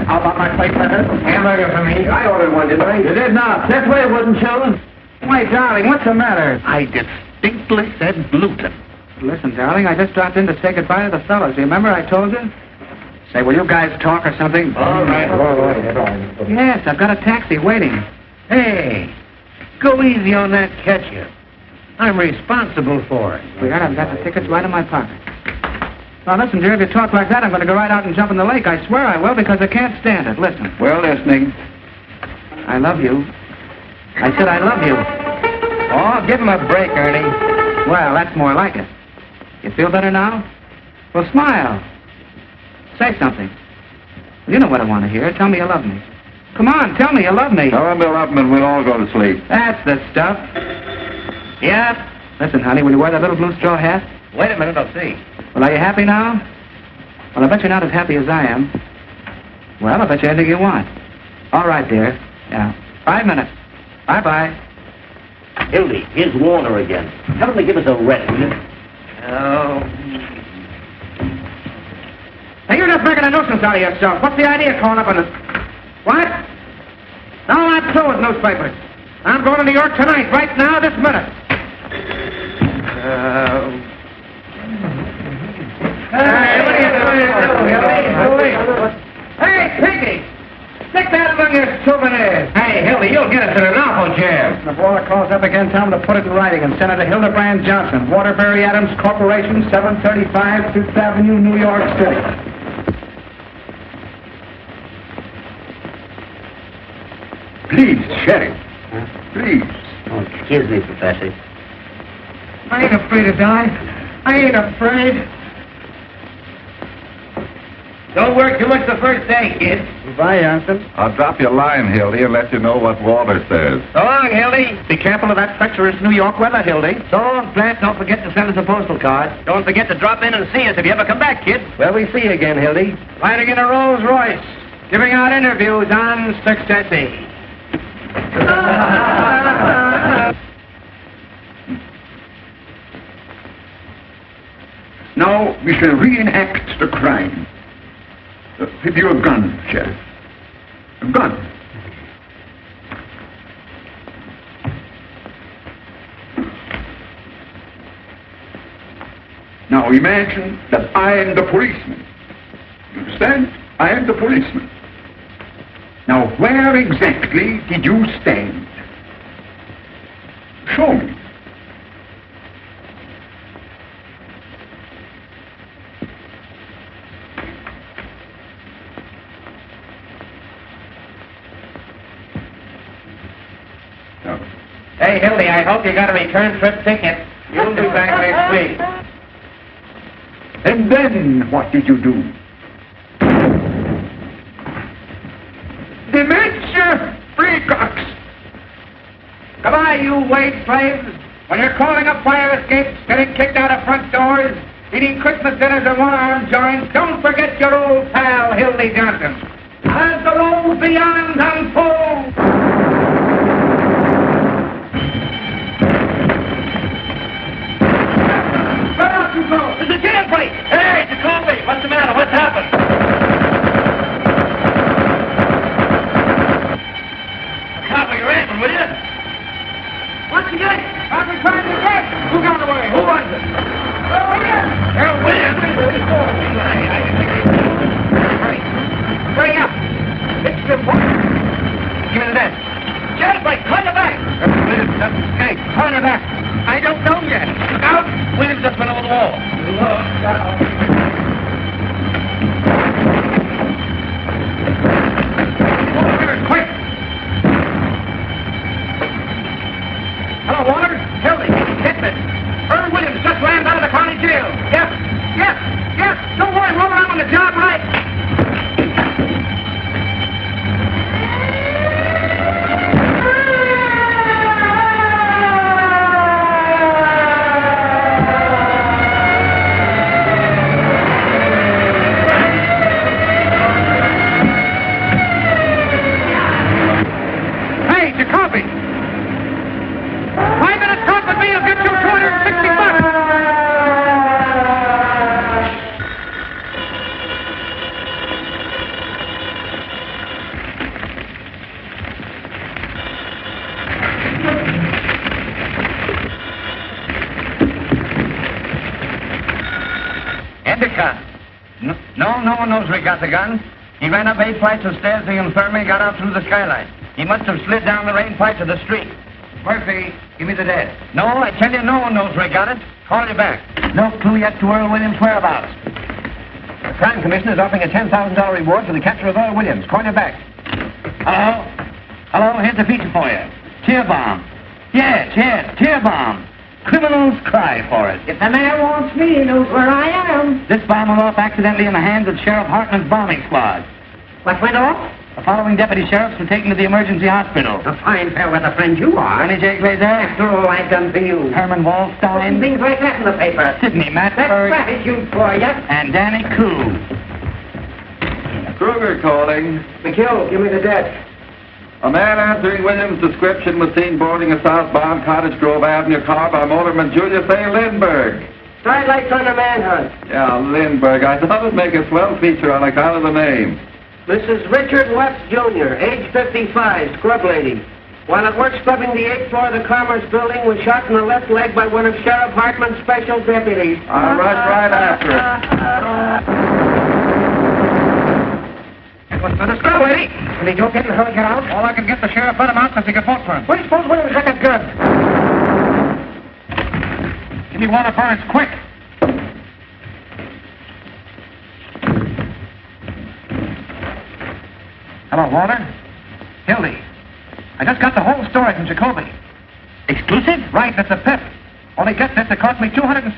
How about my plate letter? Hamburger for me. I ordered one, didn't I? You did not. That's why it wasn't chosen. Why, darling, what's the matter? I distinctly said gluten. Listen, darling, I just dropped in to say goodbye to the fellas. Do you remember I told you? Say, will you guys talk or something? All right. Yes, I've got a taxi waiting. Hey, go easy on that ketchup. I'm responsible for it. Sweetheart, I've got the tickets right in my pocket. Now, listen, dear, if you talk like that, I'm going to go right out and jump in the lake. I swear I will, because I can't stand it. Listen. We're listening. I love you. I said I love you. Oh, give him a break, Ernie. Well, that's more like it. You feel better now? Well, smile. Say something. You know what I want to hear. Tell me you love me. Come on, tell me you love me. Tell him to love him and we'll all go to sleep. That's the stuff. Yep. Listen, honey, will you wear that little blue straw hat? Wait a minute, I'll see. Well, are you happy now? Well, I bet you're not as happy as I am. Well, I bet you anything you want. All right, dear. Yeah. 5 minutes. Bye-bye. Hildy, here's Warner again. Tell him to give us a rest, will you? Oh. Hey, you're just making a nuisance out of yourself. What's the idea of calling up on this? What? No, I'm through with newspapers. I'm going to New York tonight, right now, this minute. Hey, what are you doing? Hey, Piggy! Stick that among your souvenirs. Hey, Hildy, you'll get us in an awful jam. If Waller calls up again, tell him to put it in writing and send it to Hildebrand Johnson, Waterbury Adams Corporation, 735 Fifth Avenue, New York City. Please, Sheriff. Please. Oh, excuse me, Professor. I ain't afraid to die. I ain't afraid. Don't work too much the first day, kid. Goodbye, Johnson. I'll drop you a line, Hildy, and let you know what Walter says. So long, Hildy. Be careful of that treacherous New York weather, Hildy. So long, Plant. Don't forget to send us a postal card. Don't forget to drop in and see us if you ever come back, kid. Well, we see you again, Hildy. Riding in a Rolls Royce, giving out interviews on Successy. Now we shall reenact the crime. With your gun, Sheriff. A gun. Now imagine that I am the policeman. You understand? I am the policeman. Now, where exactly did you stand? Show me. Hey, Hildy, I hope you got a return trip ticket. You'll be back next week. And then what did you do? Dementia freakocks! Goodbye, you wage slaves. When you're calling up fire escapes, getting kicked out of front doors, eating Christmas dinners in one-arm joints, don't forget your old pal, Hildy Johnson. As the road beyond unfolds. Where out you go? It's a jailbreak! Hey, Jacoby, what's the matter? What's happened? Copy your answer, will you? What's the game? I've been trying to get. Who got away? Who was it? Williams! Williams! Hurry. Hurry up. It's important. Give me the desk. Jailbreak, turn your back. Williams just escaped. Turn your back. I don't know yet. Look out. Williams just went over the wall. Look out. Quick. Hello, Walter. Hildy. Hitman. Earl Williams just ran out of the county jail. Yes. Yes. Yes. Don't worry. Roll around on the job, right? Jacoby! 5 minutes talk with me, I'll get you $260. Endicott. No one knows where he got the gun. He ran up 8 flights of stairs to the infirmary, got out through the skylight. He must have slid down the rain pipe to the street. Murphy, give me the desk. No, I tell you, no one knows where he got it. Call you back. No clue yet to Earl Williams' whereabouts. The Crime Commission is offering a $10,000 reward for the capture of Earl Williams. Call you back. Hello? Hello, here's a feature for you. Tear bomb. Yes, tear bomb. Criminals cry for it. If the mayor wants me, he knows where I am. This bomb went off accidentally in the hands of Sheriff Hartman's bombing squad. What went off? The following deputy sheriffs were taken to the emergency hospital. A fine fair-weather friend you are. Johnny J. Glazer. After all I've done for you. Herman Wallstein. Things like that in the paper. Sidney That's Matberg. gratitude for you. And Danny Koo. Kruger calling. McHugh, give me the desk. A man answering Williams' description was seen boarding a southbound Cottage Grove Avenue car by motorman Julius A. Lindbergh. Side lights on the manhunt. Yeah, Lindbergh. I thought it'd make a swell feature on account of the name. Mrs. Richard West, Jr., age 55, scrub lady. While at work scrubbing the 8th floor of the Commerce Building, was shot in the left leg by one of Sheriff Hartman's special deputies. I'll rush right after it. What's for the scrub lady? Can he go get in how to get out? All I can get the sheriff let him out since he could vote for him. What do you suppose Williams got that gun? Give me Walter Burns, quick. Hello, Walter. Hildy. I just got the whole story from Jacoby. Exclusive? Right, that's a pip. Only get this, it cost me $260,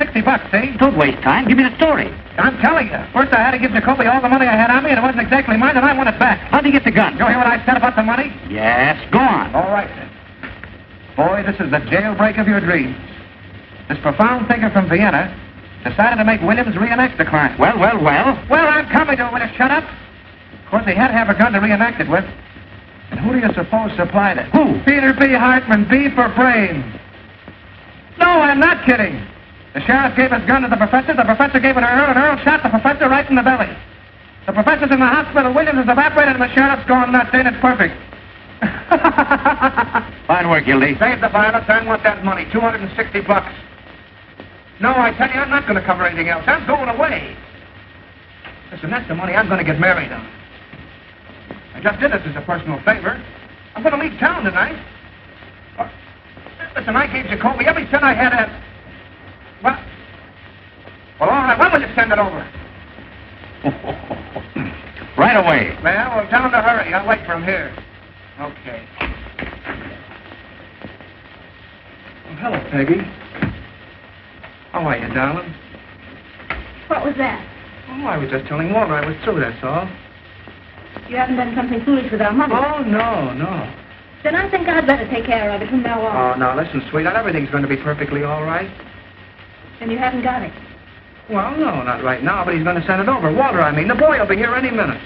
see? Don't waste time. Give me the story. I'm telling you. First, I had to give Jacoby all the money I had on me, and it wasn't exactly mine, and I want it back. How'd he get the gun? You hear what I said about the money? Yes, go on. All right, then. Boy, this is the jailbreak of your dreams. This profound thinker from Vienna decided to make Williams reenact the crime. Well? Well, I'm coming to it. Will you shut up? Of course, he had to have a gun to reenact it with. And who do you suppose supplied it? Who? Peter B. Hartman, B for brains. No, I'm not kidding. The sheriff gave his gun to the professor gave it to Earl, and Earl shot the professor right in the belly. The professor's in the hospital, Williams is evaporated, and the sheriff's gone nuts. Ain't it perfect? Fine work, Gildy. Save the violence. I want that money. $260. No, I tell you, I'm not going to cover anything else. I'm going away. Listen, that's the money I'm going to get married on. I just did this as a personal favor. I'm going to leave town tonight. Listen, I gave Jacoby every cent I had at... Well, all right, when will you send it over? Right away. Well, tell him to hurry. I'll wait for him here. Okay. Oh, hello, Peggy. How are you, darling? What was that? Oh, I was just telling Walter I was through, that's all. You haven't done something foolish with our money. Oh, no. Then I think I'd better take care of it from now on. Oh, now, listen, sweetheart, everything's going to be perfectly all right. And you haven't got it. Well, no, not right now, but he's going to send it over. Walter, I mean. The boy will be here any minute.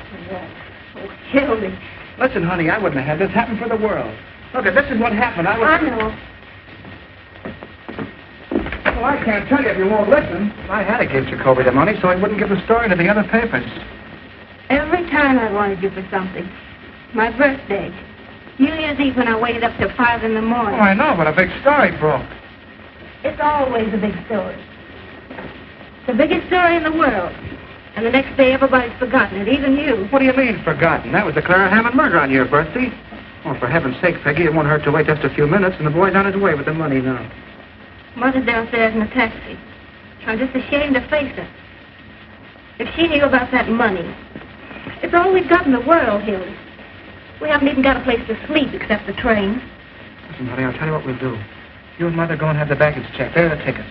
Oh, Hildy. Listen, honey, I wouldn't have had this happen for the world. Look, this is what happened. I know. Well, I can't tell you if you won't listen. I had to give Jacoby the money so he wouldn't give the story to the other papers. Every time I wanted you for something. My birthday. New Year's Eve when I waited up till 5 in the morning. Oh, I know, but a big story broke. It's always a big story. The biggest story in the world. And the next day everybody's forgotten it, even you. What do you mean, forgotten? That was the Clara Hammond murder on your birthday. Oh, for heaven's sake, Peggy, it won't hurt to wait just a few minutes, and the boy's on his way with the money now. Mother's downstairs in a taxi. I'm just ashamed to face her. If she knew about that money. It's all we've got in the world, Hildy. We haven't even got a place to sleep except the train. Listen, honey, I'll tell you what we'll do. You and Mother go and have the baggage checked. There are the tickets.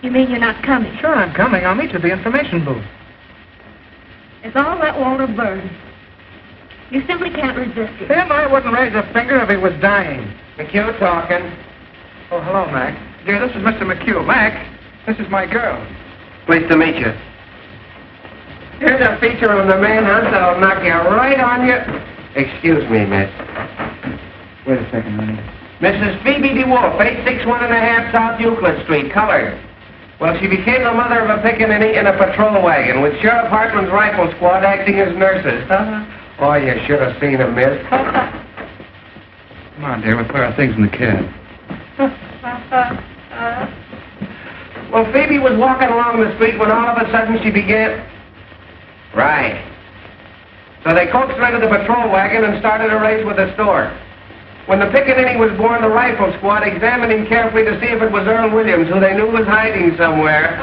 You mean you're not coming? Sure, I'm coming. I'll meet you at the information booth. It's all that Walter Burns. You simply can't resist it. Him, I wouldn't raise a finger if he was dying. McHugh talking. Oh, hello, Mac. Dear, this is Mr. McHugh. Mac, this is my girl. Pleased to meet you. Here's a feature on the manhunt that'll knock you right on your... Excuse me, miss. Wait a second, honey. Mrs. Phoebe DeWolf, 861½ South Euclid Street, colored. Well, she became the mother of a pickaninny in a patrol wagon with Sheriff Hartman's rifle squad acting as nurses. Oh, you should have seen them, miss. Come on, dear. We'll put our things in the cab. Well, Phoebe was walking along the street when all of a sudden she began... Right. So they coaxed her into the patrol wagon and started a race with the store. When the pickaninny was born, the rifle squad examined him carefully to see if it was Earl Williams, who they knew was hiding somewhere.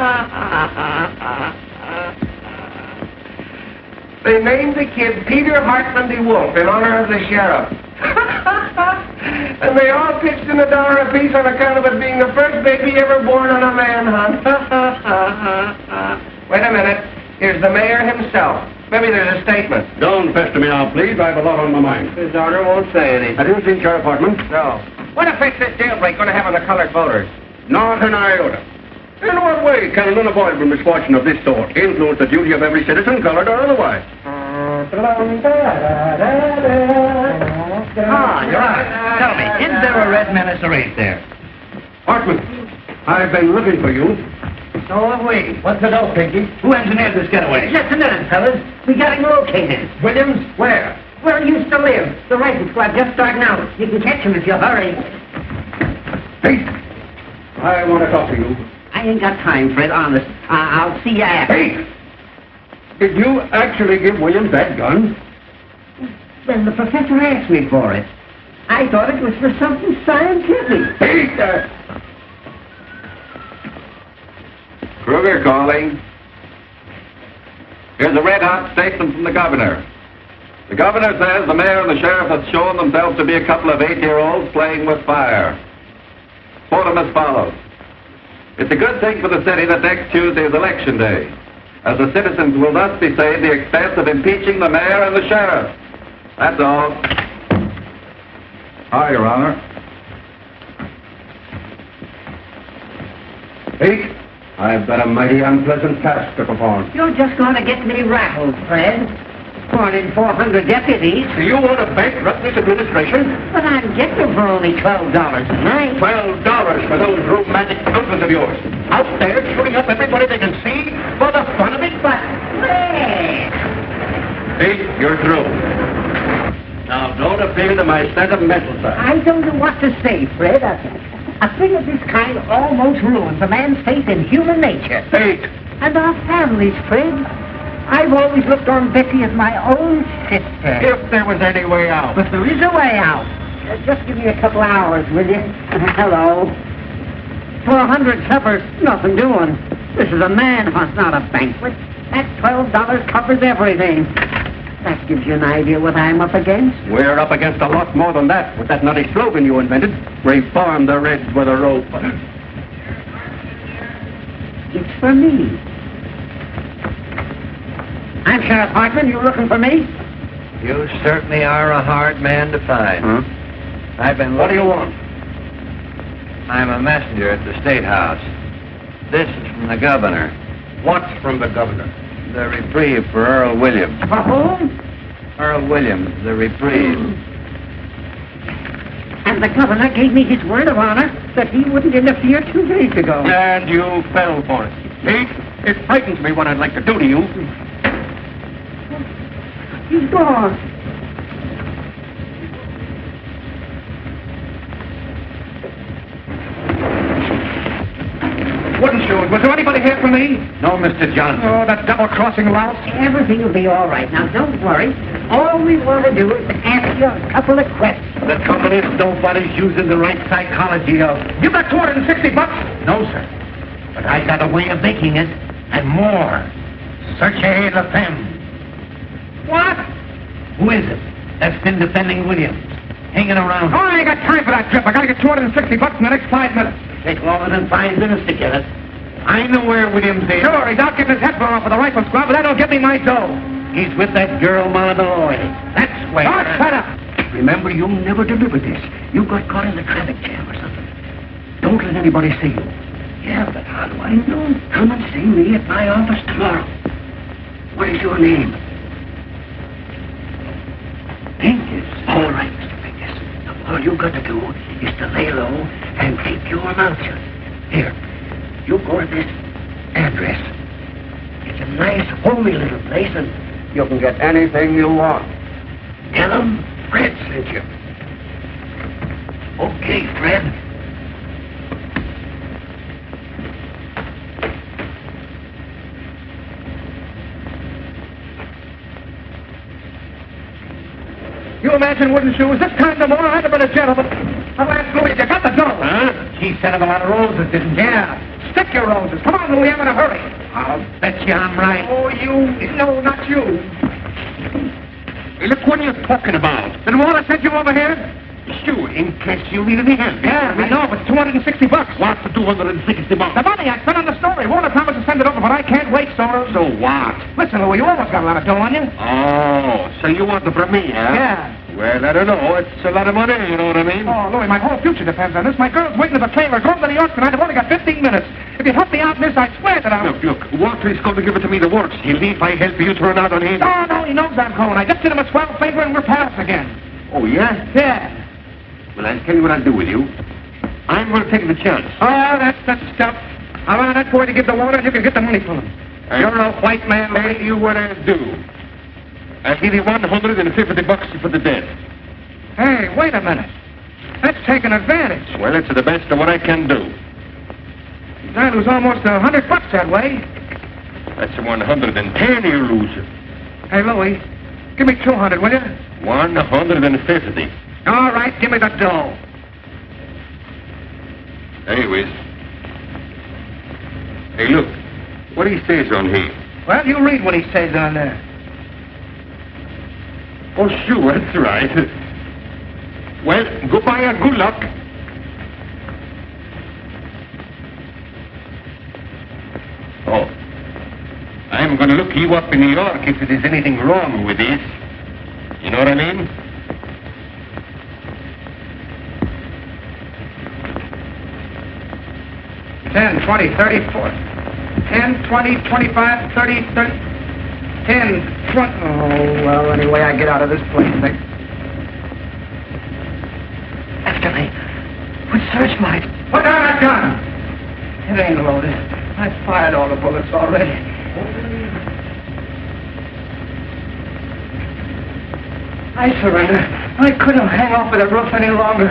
They named the kid Peter Hartman DeWolf in honor of the sheriff. And they all pitched in $1 apiece on account of it being the first baby ever born on a manhunt. Wait a minute. Here's the mayor himself. Maybe there's a statement. Don't pester me now, please. I have a lot on my mind. His honor won't say anything. Have you seen Sheriff Hartman? No. What effect this jailbreak going to have on the colored voters? Not an iota. In what way can an unavoidable misfortune of this sort influence the duty of every citizen, colored or otherwise? You're right. Tell me, is there a red menace or ain't there? Hartman, I've been looking for you. So have we. What's the dope, Pinky? Who engineered this getaway? Just a minute, fellas. We got him located. Williams? Where? Where he used to live. The rifle squad just starting out. You can catch him if you hurry. Hey, I want to talk to you. I ain't got time, Fred, honest. I'll see you after. Hey! Did you actually give Williams that gun? Well, the professor asked me for it. I thought it was for something scientific. Hey, Kruger calling. Here's a red-hot statement from the governor. The governor says the mayor and the sheriff have shown themselves to be a couple of 8-year-olds playing with fire. Quote them as follows. It's a good thing for the city that next Tuesday is election day, as the citizens will thus be saved the expense of impeaching the mayor and the sheriff. That's all. Aye, Your Honor. Hey, I've got a mighty unpleasant task to perform. You're just going to get me rattled, Fred. More than 400 deputies. Do you want to bankrupt this administration? But I'm getting for only $12 a night. $12 for those romantic uncles of yours. Out there shooting up everybody they can see for the fun of it. But, Fred! Hey, you're through. Now, don't appeal to my sentimental side. I don't know what to say, Fred. A thing of this kind almost ruins a man's faith in human nature. Hey, And our families, Fred. I've always looked on Betty as my own sister. if there was any way out. But there is a way out. Just give me a couple hours, will you? Hello. For 100 suppers, nothing doing. This is a man hunt, not a banquet. That $12 covers everything. That gives you an idea what I'm up against. We're up against a lot more than that with that nutty slogan you invented. Reform the Reds with a rope. It's for me. I'm Sheriff Hartman. You looking for me? You certainly are a hard man to find. I've been What do looking... you want? I'm a messenger at the State House. This is from the governor. What's from the governor? The reprieve for Earl Williams. For whom? Earl Williams, the reprieve. And the governor gave me his word of honor that he wouldn't interfere 2 days ago. And you fell for it. See? It frightens me what I'd like to do to you. He's gone. Wooden shoes. Was there anybody here for me? No, Mr. Johnson. Oh, that double-crossing louse. Everything will be all right. Now, don't worry. All we want to do is to ask you a couple of questions. The trouble is nobody's using the right psychology of... You got $260? No, sir. But I got a way of making it, and more. Searchez la femme. What? Who is it that's been defending Williams? Hanging around. Oh, I ain't got time for that trip. I gotta get $260 in the next 5 minutes. Take longer than 5 minutes to get it. I know where Williams is. Sure, he's out getting his head blown off with a rifle squad, but that don't get me my dough. He's with that girl, Ma Malloy. That's where... Oh, shut up. Remember, you'll never deliver this. You got caught in a traffic jam or something. Don't let anybody see you. Yeah, but how do I know? Come and see me at my office tomorrow. What is your name? Pincus. All right, Mr. Pincus. Now, all you've got to do is to lay low and keep your mouth shut. Here, you go to this address. It's a nice, homey little place, and You can get anything you want. tell them Fred sent you. Okay, Fred. You imagine wooden shoes? This time tomorrow, I'd have been a gentleman. I'll ask Louis, you got the dough? Huh? She sent him a lot of roses, didn't she? Yeah. Stick your roses. Come on, Louis, I'm in a hurry. I'll bet you I'm right. Oh, you... No, not you. Hey, look, what are you talking about? Did Walter send you over here? Sure, in case you need any help. Yeah, I know, but it's $260. What's the $260? The money I spent on the story. Walter promised to send it over, but I can't wait, so... So what? Listen, Louis, you always got a lot of dough on you. Oh, so you want it from me, huh? Yeah. Well, I don't know. It's a lot of money, you know what I mean? Oh, Louis, my whole future depends on this. My girl's waiting at the trailer. Going to New York tonight. I've only got 15 minutes. If you help me out in this, I swear that I'll... Look, Walter is going to give it to me the works. He'll leave if I help you turn out on him. No, he knows I'm going. I just did him a swell favor and we're pals again. Oh, yeah? Yeah. Well, I'll tell you what I'll do with you. I'm going to take the chance. Oh, that's the stuff. I want that boy to give the water and you can get the money from him. You're a white man, I'll tell you what I'll do. I'll give you $150 for the debt. Hey, wait a minute. That's taking advantage. Well, it's the best of what I can do. I'd lose almost $100 that way. That's 110 you lose it. Hey, Louis, give me 200, will you? 150. All right, give me the dough. Anyways. Hey, look. What he says on here. Well, you read what he says on there. Oh, sure, that's right. Well, goodbye and good luck. Oh. I'm going to look you up in New York if there's anything wrong with this. You know what I mean? $10, $20, $30, $10, $20, $25, $30, $30, $10, $20. Oh, well, anyway, I get out of this place. After me. With searchlight. Put down that gun. It ain't loaded. I fired all the bullets already. I surrender. I couldn't hang off of the roof any longer.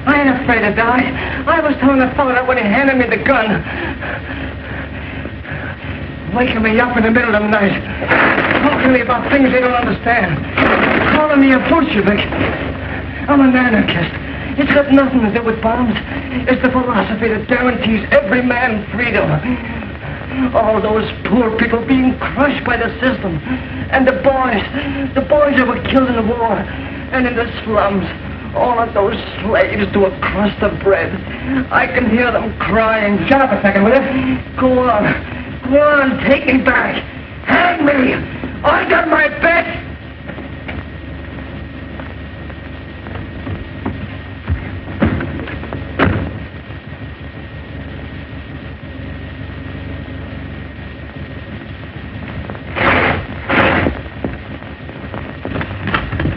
I had a afraid to die. I was telling the fellow that when he handed me the gun. Waking me up in the middle of the night. Talking to me about things they don't understand. Calling me a Bolshevik. I'm an anarchist. It's got nothing to do with bombs. It's the philosophy that guarantees every man freedom. All those poor people being crushed by the system. And the boys that were killed in the war. And in the slums. All of those slaves to a crust of bread. I can hear them crying. Shut up a second, will you? Go on. Go on, take me back. Hang me. Under my bed.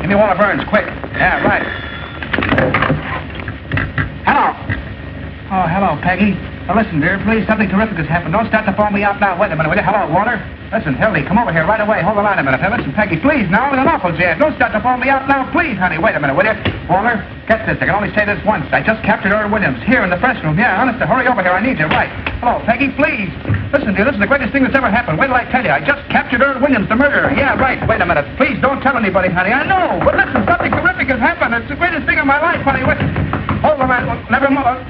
Give me one of Burns, quick. Yeah, right. Hello. Oh, hello, Peggy. Now, listen, dear, please, something terrific has happened. Don't start to phone me out now. Wait a minute, will you? Hello, Walter. Listen, Hildy, come over here right away. Hold the line a minute. Now, listen, Peggy, please, now, in an awful jam. Don't start to phone me out now, please, honey. Wait a minute, will you? Walter, get this. I can only say this once. I just captured Earl Williams here in the press room. Yeah, honest, hurry over here. I need you. Right. Hello, Peggy, please. Listen, dear, this is the greatest thing that's ever happened. Wait till I tell you. I just captured Earl Williams, the murderer. Yeah, right. Wait a minute. Please don't tell anybody, honey. I know. But listen, something terrific has happened. It's the greatest thing of my life, honey. Wait. Hold the line. Never mind.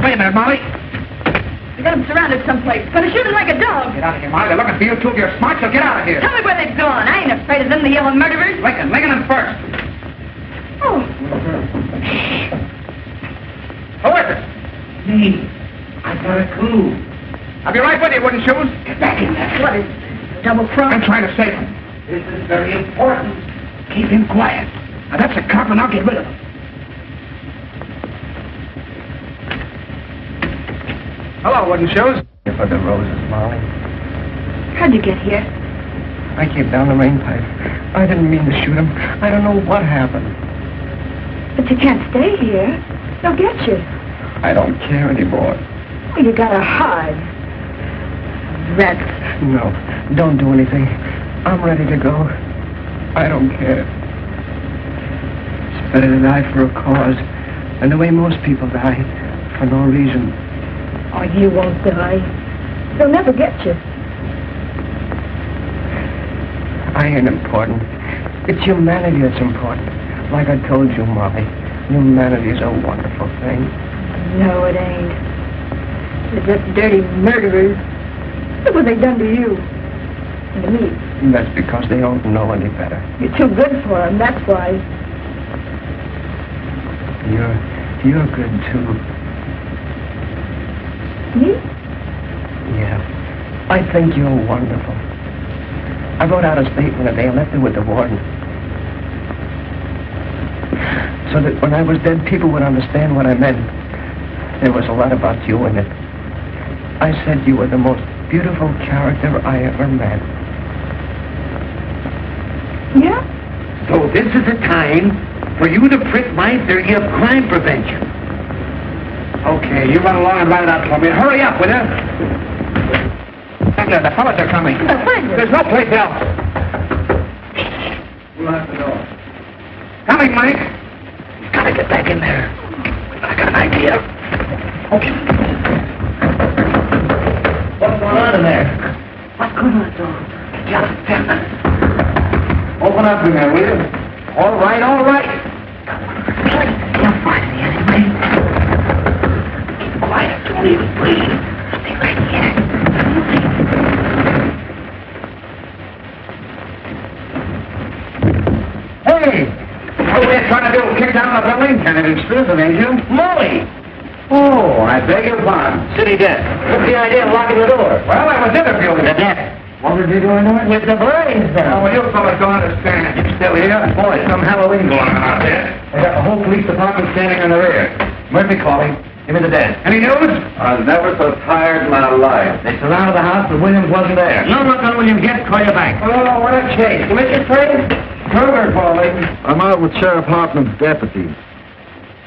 Wait a minute, Molly. You got them surrounded someplace. Gonna shoot him like a dog. Get out of here, Molly. They're looking for you two. If you're smart, so get out of here. Tell me where they've gone. I ain't afraid of them, the yellow murderers. Lincoln them first. Oh. Who is it? Me. I got a clue. I'll be right with you, wooden shoes. Get back in there. What is it? Double cross? I'm trying to save him. This is very important. Keep him quiet. Now, that's a cop, and I'll get rid of him. Hello, wooden shoes. For the roses, Molly. How'd you get here? I came down the main pipe. I didn't mean to shoot him. I don't know what happened. But you can't stay here. They'll get you. I don't care anymore. Well, you gotta hide. Rats. No, don't do anything. I'm ready to go. I don't care. It's better to die for a cause than the way most people die, for no reason. Oh, you won't die. They'll never get you. I ain't important. It's humanity that's important. Like I told you, Molly, humanity's a wonderful thing. No, it ain't. They're just dirty murderers. Look what they've done to you. And to me. That's because they don't know any better. You're too good for them, that's why. You're good, too. Me? Yeah. I think you're wonderful. I wrote out a statement today and left it with the warden. So that when I was dead, people would understand what I meant. There was a lot about you in it. I said you were the most beautiful character I ever met. Yeah? So this is the time for you to print my theory of crime prevention. Okay, you run along and write it out for me. Hurry up, will you? Back there, the fellas are coming. They'll find you. There's no place else. We'll have to go. Coming, Mike. You've got to get back in there. I got an idea. Okay. What's going on in there? What's going on, Joe? Just 10 minutes. Open up in there, will you? All right, all right. You'll find me anyway. Keep quiet. Don't even breathe. Stay right here. Hey! What are you trying to do? Kick down the building? Kind of intrusive, ain't you? Molly! Oh, I beg your pardon. City desk. What's the idea of locking the door? Well, I was interviewing The you. desk. What was you doing there? With the blinds Oh, down. well, you fellas don't understand. You still here? Boy, some Halloween going on out there. They got the whole police department standing in the rear. Murphy calling. Give me the desk. Any news? I was never so tired in my life. They surrounded the house, but Williams wasn't there. No luck on Williams yet. Call you back. Oh, what a chase. Commissioner Train? Kruger calling. I'm out with Sheriff Hoffman's deputy.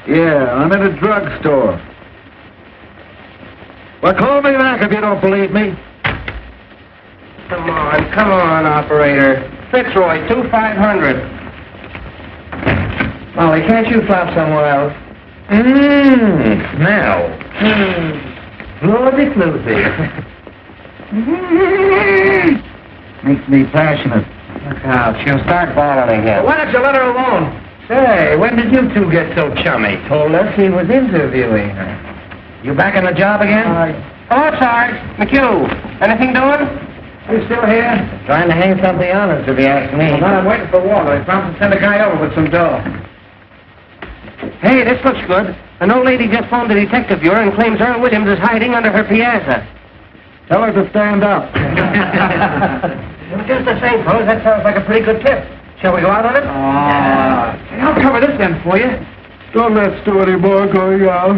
Yeah, I'm in a drugstore. Well, call me back if you don't believe me. Come on, operator. Fitzroy, 2500. Molly, can't you flop somewhere else? Smell. Flozy floozy. Makes me passionate. Look out, she'll start bawling again. Why don't you let her alone? Say, when did you two get so chummy? Told us he was interviewing her. You back on the job again? Oh, Sarge. McHugh. Anything doing? You still here? Trying to hang something on us, if you ask me. Well, I'm waiting for water. They promised to send a guy over with some dough. Hey, this looks good. An old lady just phoned the detective bureau and claims Earl Williams is hiding under her piazza. Tell her to stand up. Well, just the same, fellas, that sounds like a pretty good tip. Shall we go out on it? I'll cover this end for you. Don't let Stu anymore going out.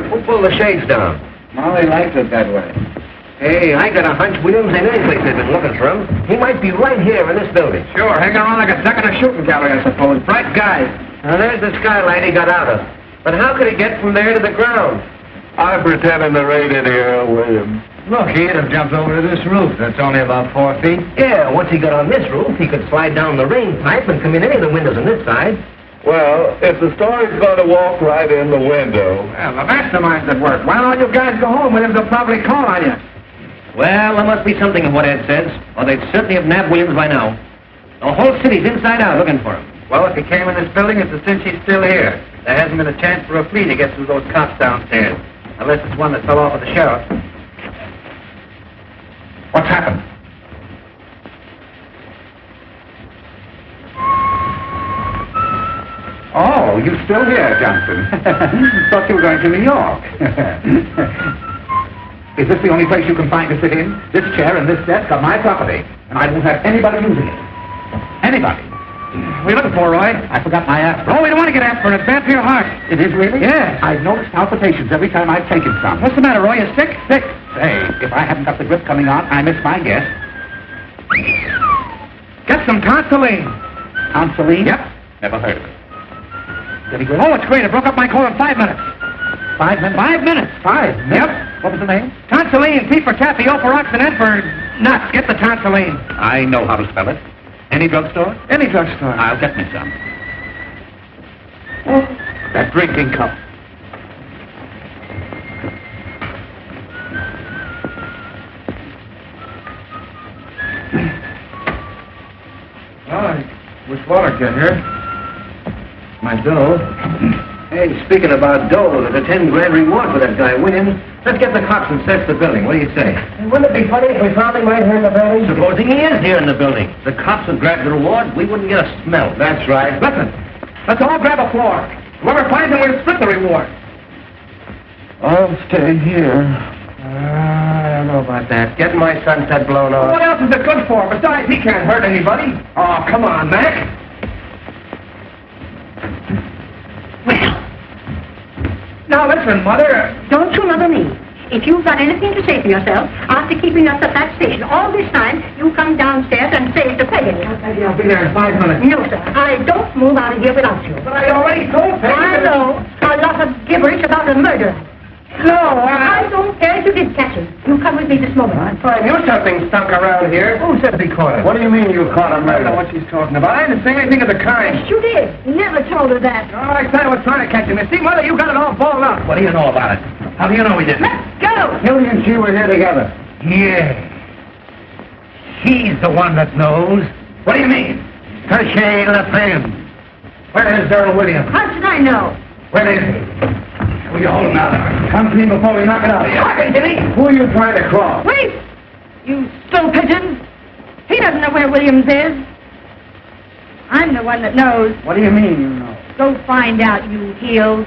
Who pulled the shades down? Molly likes it that way. Hey, I got a hunch Williams ain't any place they've been looking for him. He might be right here in this building. Sure, hanging around like a duck in a shooting gallery, I suppose. Bright guy. Now, there's the skylight he got out of. But how could he get from there to the ground? I'm pretending to raid in here, William. Look, he'd have jumped over to this roof. That's only about 4 feet. Yeah, once he got on this roof, he could slide down the rain pipe and come in any of the windows on this side. Well, if the story's going to walk right in the window... Well, the mastermind's at work. Why don't all you guys go home? Williams will probably call on you. Well, there must be something in what Ed says, or they'd certainly have nabbed Williams by now. The whole city's inside out looking for him. Well, if he came in this building, it's a cinch he's still here. There hasn't been a chance for a flea to get through those cops downstairs. Unless it's one that fell off of the sheriff. What's happened? Oh, you still here, Johnson? Thought you were going to New York. Is this the only place you can find to sit in? This chair and this desk are my property, and I won't have anybody using it. Anybody. What are you looking for, Roy? I forgot my aspirin. Oh, we don't want to get aspirin. It's bad for your heart. It is really? Yeah. I've noticed palpitations every time I've taken some. What's the matter, Roy? You sick? Sick? Say, if I haven't got the grip coming on, I miss my guess. Get some tonsilline. Tonsilline? Yep. Never heard of it. Very good. Oh, it's great. It broke up my cold in 5 minutes. 5 minutes? 5 minutes. 5 minutes? Yep. What was the name? Tonsilline. T for taffy, O for ox, and N for nuts. Get the tonsilline. I know how to spell it. Any drugstore? Any drugstore. I'll get me some. Oh, that drinking cup. Oh, I wish Waller get here. My dough. Hey, speaking about dough, there's a 10 grand reward for that guy Williams. Let's get the cops and search the building. What do you say? Wouldn't it be funny if we found him right here in the building? Supposing he is here in the building. The cops would grab the reward, we wouldn't get a smell. That's right. Listen, let's all grab a floor. Whoever finds him, we'll split the reward. I'll stay here. I don't know about that. Getting my sunset blown off. What else is it good for? Besides, he can't hurt anybody. Oh, come on, Mac. Well, Now, listen, Mother. don't you mother me. If you've got anything to say for yourself, after keeping us at that station all this time, you come downstairs and say it to Peggy. I'll be there in 5 minutes. No, sir. I don't move out of here without you. But I already told Peggy. I know a lot of gibberish about a murder. No, I don't care if you did catch him. You come with me this moment. I knew something stunk around here. Who said he caught it? What do you mean you caught him? I don't know what she's talking about. I didn't say anything of the kind. Yes, you did. Never told her that. Oh, I said I was trying to catch him. You see, Mother, you got it all balled up. What do you know about it? How do you know we didn't? Let's go. Hilly and she were here together. Yeah. She's the one that knows. What do you mean? Hershey LaFemme. Where is Earl Williams? How should I know? Where is he? Will you hold him out? Come clean before we knock it out of you. Fucking Jimmy. Who are you trying to cross? Wait! You stool pigeon! He doesn't know where Williams is. I'm the one that knows. What do you mean you know? Go find out, you heels.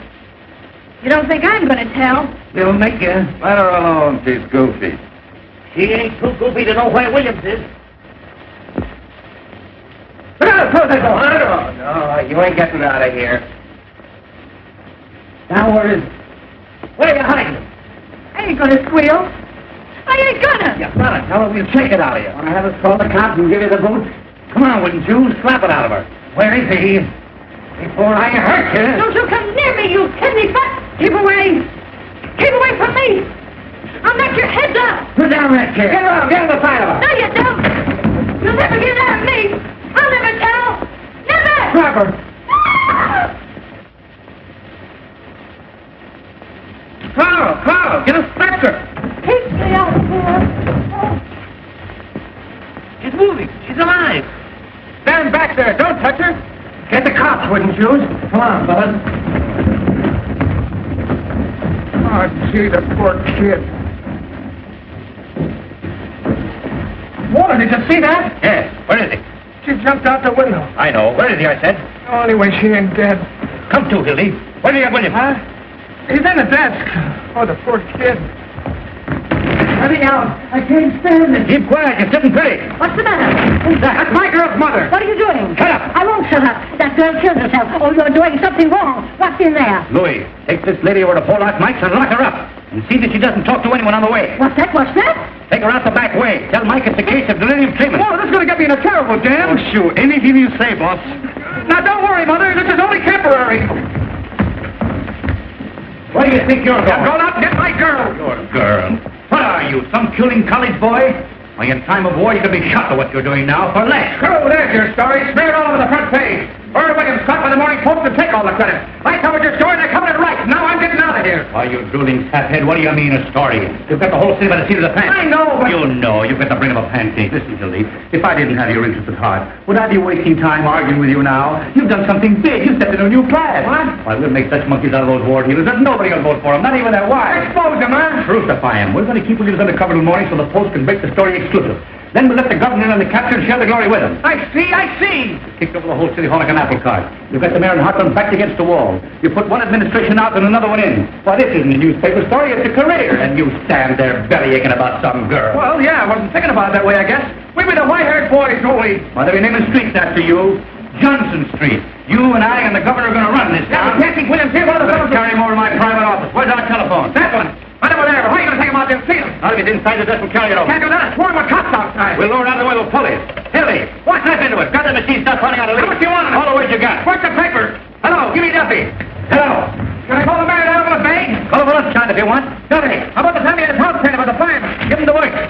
You don't think I'm going to tell? They'll make you. Let her alone, she's goofy. She ain't too goofy to know where Williams is. Look out, close that door. No, you ain't getting out of here. Now where is he? Where are you hiding? I ain't going to squeal. I ain't gonna. You gotta tell her we'll take it out of you. Want to have us call the cops and give you the boot? Come on, wouldn't you? Slap it out of her. Where is he? Before I hurt you. Don't you come near me, you kidney butt! Keep away! Keep away from me! I'll knock your heads off! Put down that chair. Get around. Get on the side of her. No, you don't! You'll never get out of me! I'll never tell! Never! Drop grab her. Carl, get a stretcher. Take me out of here. She's moving. She's alive. Stand back there. Don't touch her. Get the cops, wooden shoes. Come on, Bud. Oh, gee, the poor kid. Water, did you see that? Yes. Where is he? She jumped out the window. I know. Where is he, I said? Oh, anyway, she ain't dead. Come to, Hildy. Where do you get William? Huh? He's in the desk. Oh, the poor kid. Hurry out. I can't stand it. Keep quiet. You're sitting pretty. What's the matter? Who's that? That's my girl's mother. What are you doing? Shut up. I won't shut up. That girl killed herself. Oh, you're doing something wrong. What's in there? Louis, take this lady over to Pollock Mike's and lock her up. And see that she doesn't talk to anyone on the way. What's that? What's that? Take her out the back way. Tell Mike it's a case of delirium treatment. Oh, this is going to get me in a terrible jam. Oh, shoot. Anything you say, boss. Now, don't worry, Mother. This is only temporary. Where do you think you're going? I'm going out and get my girl. Your girl. What are you, some puling college boy? Why, in time of war, you could be shot for what you're doing now for less. Oh, there's your story. Smeared all over the front page. Earl Williams caught by the Morning Post to take all the credit. I covered your story and I covered it right. Now I'm getting out of here. Why, you drooling saphead, what do you mean a story? You've got the whole city by the seat of the pants. I know, but... You know, you've got the brain of a pancake. Listen, Hildy, if I didn't have your interest at heart, would I be wasting time arguing with you now? You've done something big. You stepped into a new class. What? Why, we'll make such monkeys out of those war healers that nobody will vote for them, not even their wives. Expose him, huh? Crucify him. We're going to keep Williams undercover till morning so the Post can make the story exclusive. Then we'll let the governor and the captain share the glory with him. I see. Kicked over the whole city hall like an apple cart. You've got the mayor and Hartland backed against the wall. You put one administration out and another one in. Why, this isn't a newspaper story, it's a career. And you stand there belly aching about some girl. Well, yeah, I wasn't thinking about it that way, I guess. We be the white-haired boys, Jolie. Why, they'll be naming streets after you. Johnson Street. You and I and the governor are going to run this Yeah, town. but can't keep Williams here. One of the fellows... Carry him over to my private office. Where's our telephone? That one. Right over there. But how are you going to take him out there and see him? Not if he's inside the desk, we'll carry it over. Can't do that. Sworn with cops outside. We'll lower down the way with pulleys. Hildy, watch that into it. Got the machine stuff running out of leak. How much do you want? All the words you got. What's the paper? Hello, give me Duffy. Hello. Can I call the mayor down with a bag? Call for lunchtime if you want. Duffy, How about the time you had a town train about the fireman? give him the works.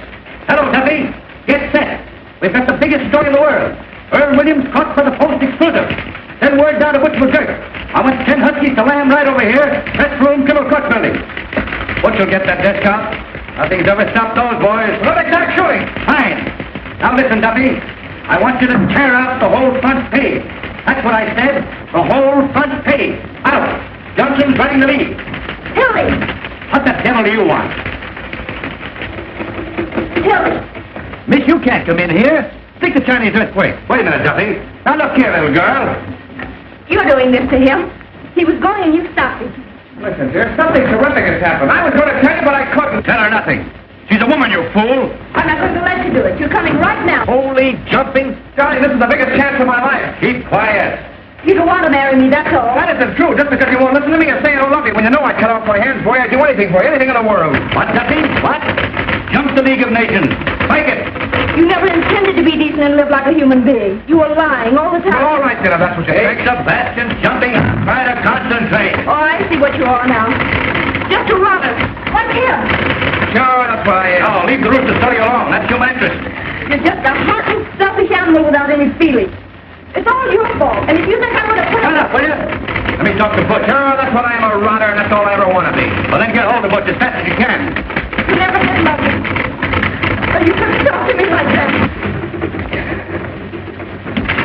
Hello, Duffy. Get set. We've got the biggest story in the world. Earl Williams caught for the Post exclusive. Send word down to Butch McGurk. I want 10 huskies to land right over here. Press room, Kibble Court building. Butch will get that desk out. Nothing's ever stopped those boys. Well, they start shooting. Fine. Now listen, Duffy. I want you to tear out the whole front page. That's what I said. The whole front page. Out. Johnson's running the lead. Hildy! What the devil do you want? Hildy! Miss, you can't come in here. Stick the Chinese earthquake. Wait a minute, Duffy. Now look here, little girl. You're doing this to him. He was going and you stopped him. Listen, dear, something terrific has happened. I was going to tell you, but I couldn't. Tell her nothing. She's a woman, you fool. I'm not going to let you do it. You're coming right now. Holy jumping. Johnny, this is the biggest chance of my life. Keep quiet. You don't want to marry me, that's all. That isn't true. Just because you won't listen to me and say I don't love you when you know I cut off my hands for you, I'd do anything for you, anything in the world. What, Duffy? What? Jump the League of Nations. Fight it. You never intended to be decent and live like a human being. You were lying all the time. Well, all right, then, if that's what you Take think. Sebastian jumping. Try to concentrate. Oh, I see what you are now. Just a runner. What's him? Sure, that's what I am. Oh, leave the rooster study alone. That's human interest. You're just a heartless, selfish animal without any feeling. It's all your fault. And if you think I'm going to put Shut up, will you? Let me talk to Butch. Sure, that's what I am, a runner, and that's all I ever want to be. Well, then get hold of Butch as fast as you can. You never did love me. But you couldn't talk to me like that.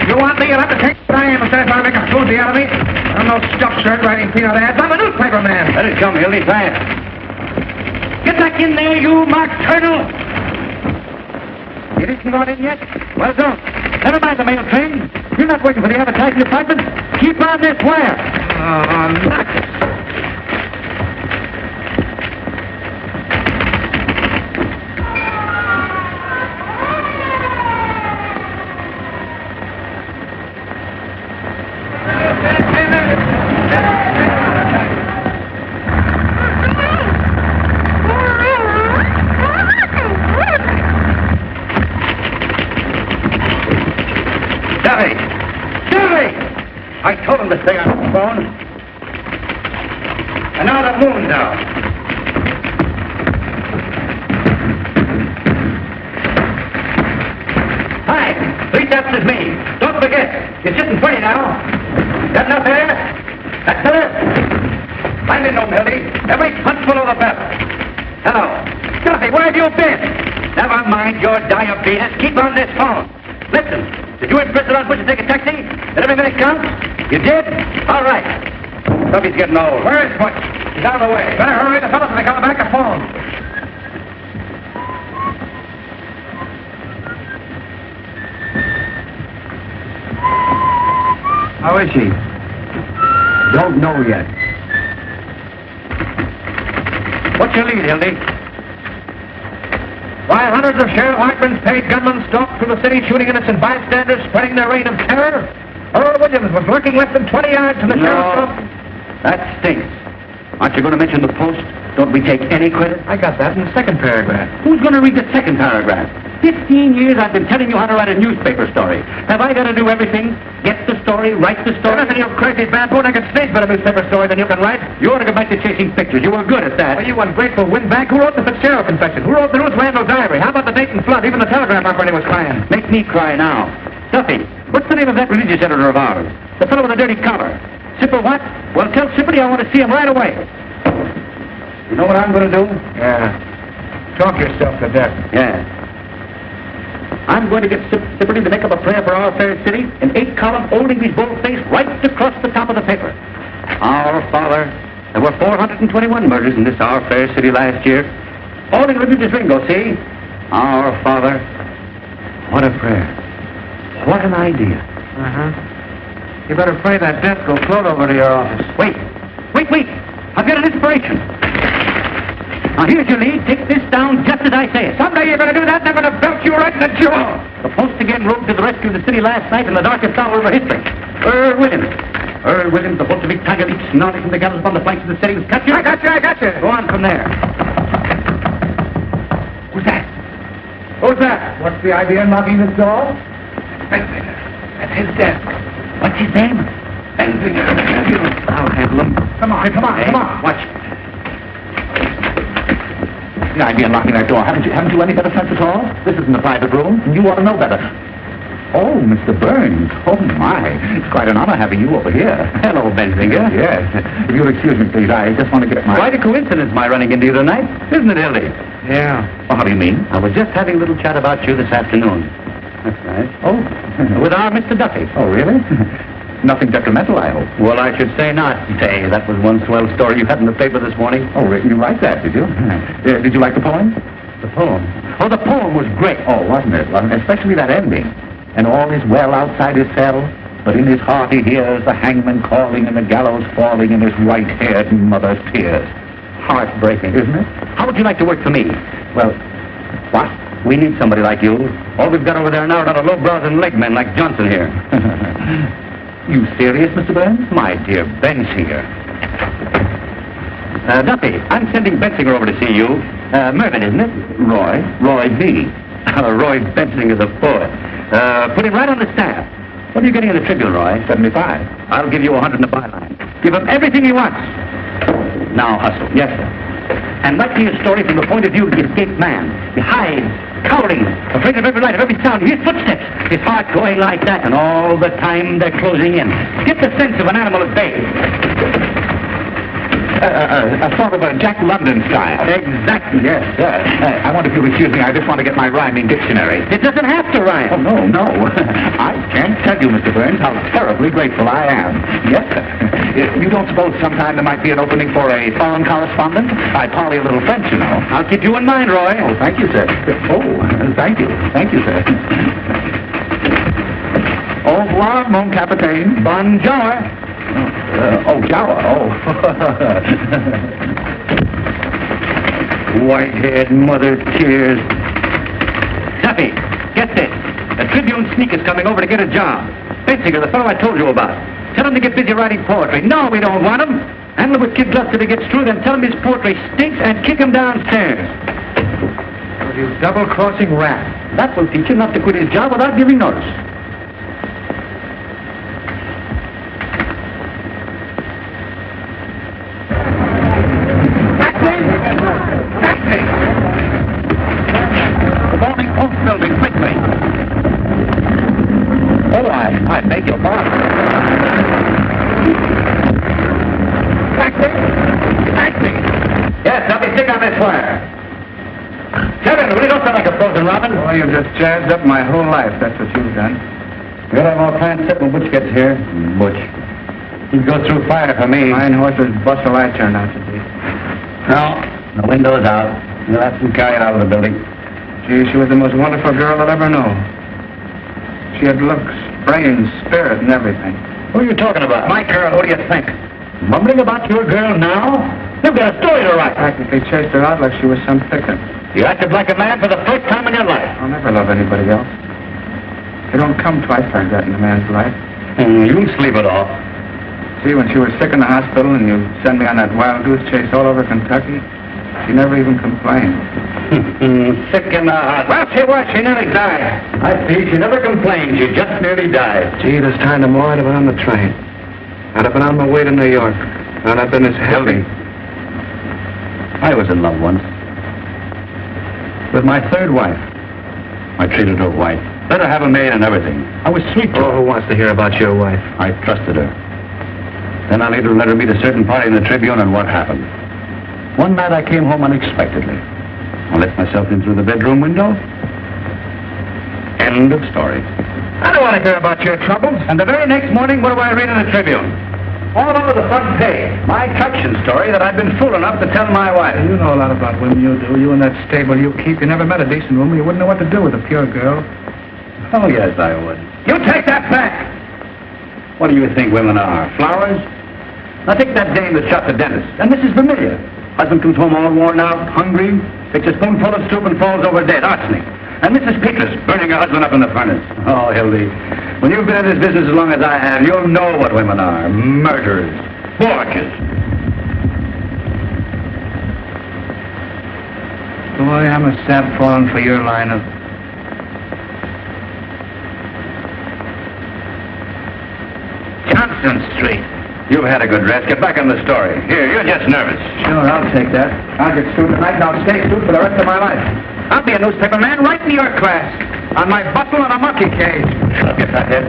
You want me? You'll have to take what I am instead of trying to make a floozy out of me. I'm no stuffed shirt writing peanut ads. I'm a newspaper man. Let it come, Hildy, fast. Get back in there, you Mark Colonel. You didn't go in yet? Well, don't. Never mind the mail train. You're not working for the advertising department. Keep on this wire. Oh, nuts. I told him to stay on the phone. And now the moon's out. Hi, 3 steps is me. Don't forget, you're sitting pretty now. Got enough there? That's it. Find it, no, Mildy. Every punch below the belt. Hello. Adolphe, where have you been? Never mind your diabetes. Keep on this phone. Listen, did you insist on pushing to take a taxi? Did every minute count? You did? All right. Adolphe's getting old. Where is Butch? He's out of the way. Better hurry. The fellows will be coming back to phone. How is she? Don't know yet. What's your lead, Hildy? Why, hundreds of Sheriff Hartman's paid gunmen stalked through the city shooting innocent bystanders, spreading their reign of terror. Earl Williams was lurking less than 20 yards from the sheriff's office. That stinks. Aren't you going to mention the Post? Don't we take any credit? I got that in the second paragraph. Who's going to read the second paragraph? 15 years I've been telling you how to write a newspaper story. Have I got to do everything? Get the story, write the story? Listen, you crazy baboon, I can stage better newspaper story than you can write. You ought to go back to chasing pictures. You were good at that. Well, you ungrateful windbag. Who wrote the Fitzgerald confession? Who wrote the Ruth Randall diary? How about the Dayton flood? Even the telegram operator was crying. Make me cry now. Duffy, what's the name of that religious editor of ours? The fellow with the dirty collar. Sipper what? Well, tell Sipperty I want to see him right away. You know what I'm going to do? Yeah. Talk yourself to death. Yeah. I'm going to get Sipperty to make up a prayer for our fair city in 8-column old English boldface right across the top of the paper. Our Father, there were 421 murders in this our fair city last year. All in religious lingo, see? Our Father. What a prayer. What an idea. You better pray that death go float over to your office. Wait. I've got an inspiration. Now, here's your lead. Take this down just as I say it. Someday you're going to do that, and they're going to belt you right in the jaw. The Post again rode to the rescue of the city last night in the darkest hour of our history. Earl Williams. Earl Williams, the Bolshevik tiger leap snarling from the gallows upon the flanks of the city. Was cut you? I got you. Go on from there. Who's that? Who's that? What's the idea in knocking this door? Benzinger. At his desk. What's his name? Benzinger. I'll handle him. Come on. Watch. The idea of locking that door. Haven't you any better sense at all? This isn't a private room, and you ought to know better. Oh, Mr. Burns. Oh, my. It's quite an honor having you over here. Hello, Benzinger. Yes. If you'll excuse me, please, I just want to get my... Quite a coincidence, my running into you tonight. Isn't it, Hildy? Yeah. Well, how do you mean? I was just having a little chat about you this afternoon. That's right. Oh. With our Mr. Duffy. Oh, really? Nothing detrimental, I hope. Well, I should say not. Say, that was one swell story you had in the paper this morning. Oh, you write that, did you? Did you like the poem? The poem? Oh, the poem was great. Oh, wasn't it? Well, especially that ending. And all is well outside his cell, but in his heart he hears the hangman calling and the gallows falling in his white-haired mother's tears. Heartbreaking, isn't it? How would you like to work for me? Well, what? We need somebody like you. All we've got over there now are not a low-brows and leg men like Johnson here. You serious, Mr. Burns? My dear Bensinger. Duffy, I'm sending Bensinger over to see you. Mervyn, isn't it? Roy V. Roy Bensinger, the poet. Put him right on the staff. What are you getting in the Tribune, Roy? 75. I'll give you 100 in the byline. Give him everything he wants. Now hustle. Yes, sir. And write me a story from the point of view of the escaped man. He hides, cowering, afraid of every light, of every sound. He hears footsteps. His heart going like that, and all the time they're closing in. Get the sense of an animal at bay. A sort of a Jack London style. Exactly. Yes, sir. I wonder if you'll excuse me. I just want to get my rhyming dictionary. It doesn't have to rhyme. Oh, no. I can't tell you, Mr. Burns, how terribly grateful I am. Yes, sir. You don't suppose sometime there might be an opening for a foreign correspondent? I parley a little French, you know. I'll keep you in mind, Roy. Oh, thank you, sir. Oh, thank you. Thank you, sir. Au revoir, mon capitaine. Bonjour. Jawa. Oh. White-haired mother tears. Duffy, get this. A Tribune sneak is coming over to get a job. Bensinger, the fellow I told you about. Tell him to get busy writing poetry. No, we don't want him. Handle him with kid gloves till he gets through, then tell him his poetry stinks and kick him downstairs. Oh, you double-crossing rat. That will teach him not to quit his job without giving notice. The Morning Post building, quickly. Oh, I beg your pardon. fire. Kevin, will you don't sound like a frozen robin? Oh, you've just jazzed up my whole life. That's what you've done. We'll have all kinds of when Butch gets here. Butch. He'd go through fire for me. Fine horse's bustle I turned out to be. No, the window's out. We'll have to carry it out of the building. Gee, she was the most wonderful girl I'll ever know. She had looks, brains, spirit, and everything. Who are you talking about? My girl, what do you think? Mumbling about your girl now? You've got a story to write. Practically chased her out like she was some thicket. You acted like a man for the first time in your life. I'll never love anybody else. You don't come twice like that in a man's life. You can sleep it off. See, when she was sick in the hospital and you sent me on that wild goose chase all over Kentucky, she never even complained. Sick in the hospital. Well, she was. She nearly died. I see. She never complained. She just nearly died. Gee, this time tomorrow I'd have been on the train. I'd have been on my way to New York. I'd have been as healthy. I was in love once. With my third wife. I treated her white. Let her have a maid and everything. I was sweet to her. Oh, who wants to hear about your wife? I trusted her. Then I later let her meet a certain party in the Tribune, and what happened? One night I came home unexpectedly. I let myself in through the bedroom window. End of story. I don't want to hear about your troubles. And the very next morning, what do I read in the Tribune? All over the front page. My traction story that I'd been fool enough to tell my wife. You know a lot about women, you do. You and that stable you keep. You never met a decent woman. You wouldn't know what to do with a pure girl. Oh, yes, I would. You take that back! What do you think women are? Flowers? Now take that dame that shot the dentist. And Mrs. Vermillion. Husband comes home all worn out, hungry, takes a spoonful of soup and falls over dead. Arsenic. And Mrs. Peters burning her husband up in the furnace. Oh, Hildy, when you've been in this business as long as I have, you'll know what women are. Murderers. Forgers. Boy, I'm a sap falling for your line of... Johnson Street. You've had a good rest. Get back on the story. Here, you're just nervous. Sure, I'll take that. I'll get sued tonight and I'll stay sued for the rest of my life. I'll be a newspaper man right in your class. On my bustle and a monkey cage. Shut up, you fathead.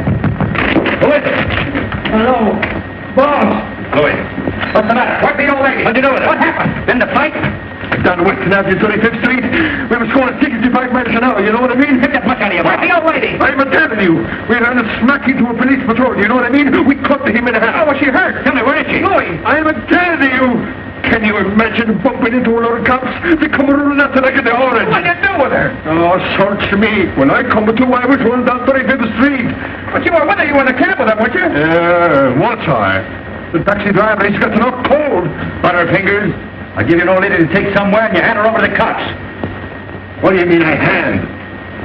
Who is it? Hello. Boss. Louis. What's the matter? Where's the old lady? What'd you do with her? What happened? In the fight? Down Western Avenue, 25th Street. We were scoring 65 miles an hour, you know what I mean? Get that much out of your mouth. Where's the old lady? I'm telling you. We ran a smack into a police patrol, you know what I mean? We cut him in half. Oh, was she hurt? Tell me, where is she? Louis, I'm telling you. Can you imagine bumping into a lot of cops? They come running after like in the orange. What'd you do with her? Oh, search me. When I come to, I was running down 35th Street. But you were with her. You were in a cab with her, weren't you? Was I? The taxi driver, he's got enough cold. Butterfingers. I'll give you an old lady to take somewhere and you hand her over to the cops. What do you mean I hand?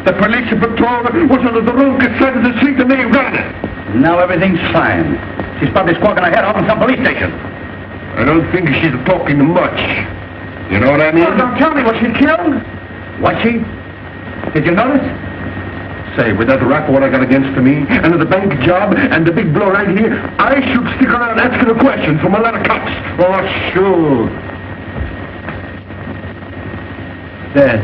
The police patrol was on the wrong side of the street and they ran it. Now everything's fine. She's probably squawking her head off in some police station. I don't think she's talking much. You know what I mean? Oh, don't tell me, was she killed? Was she? Did you notice? Say, with that rap what I got against me, and the bank job, and the big blow right here, I should stick around asking a question from a lot of cops. Oh, sure. Dead.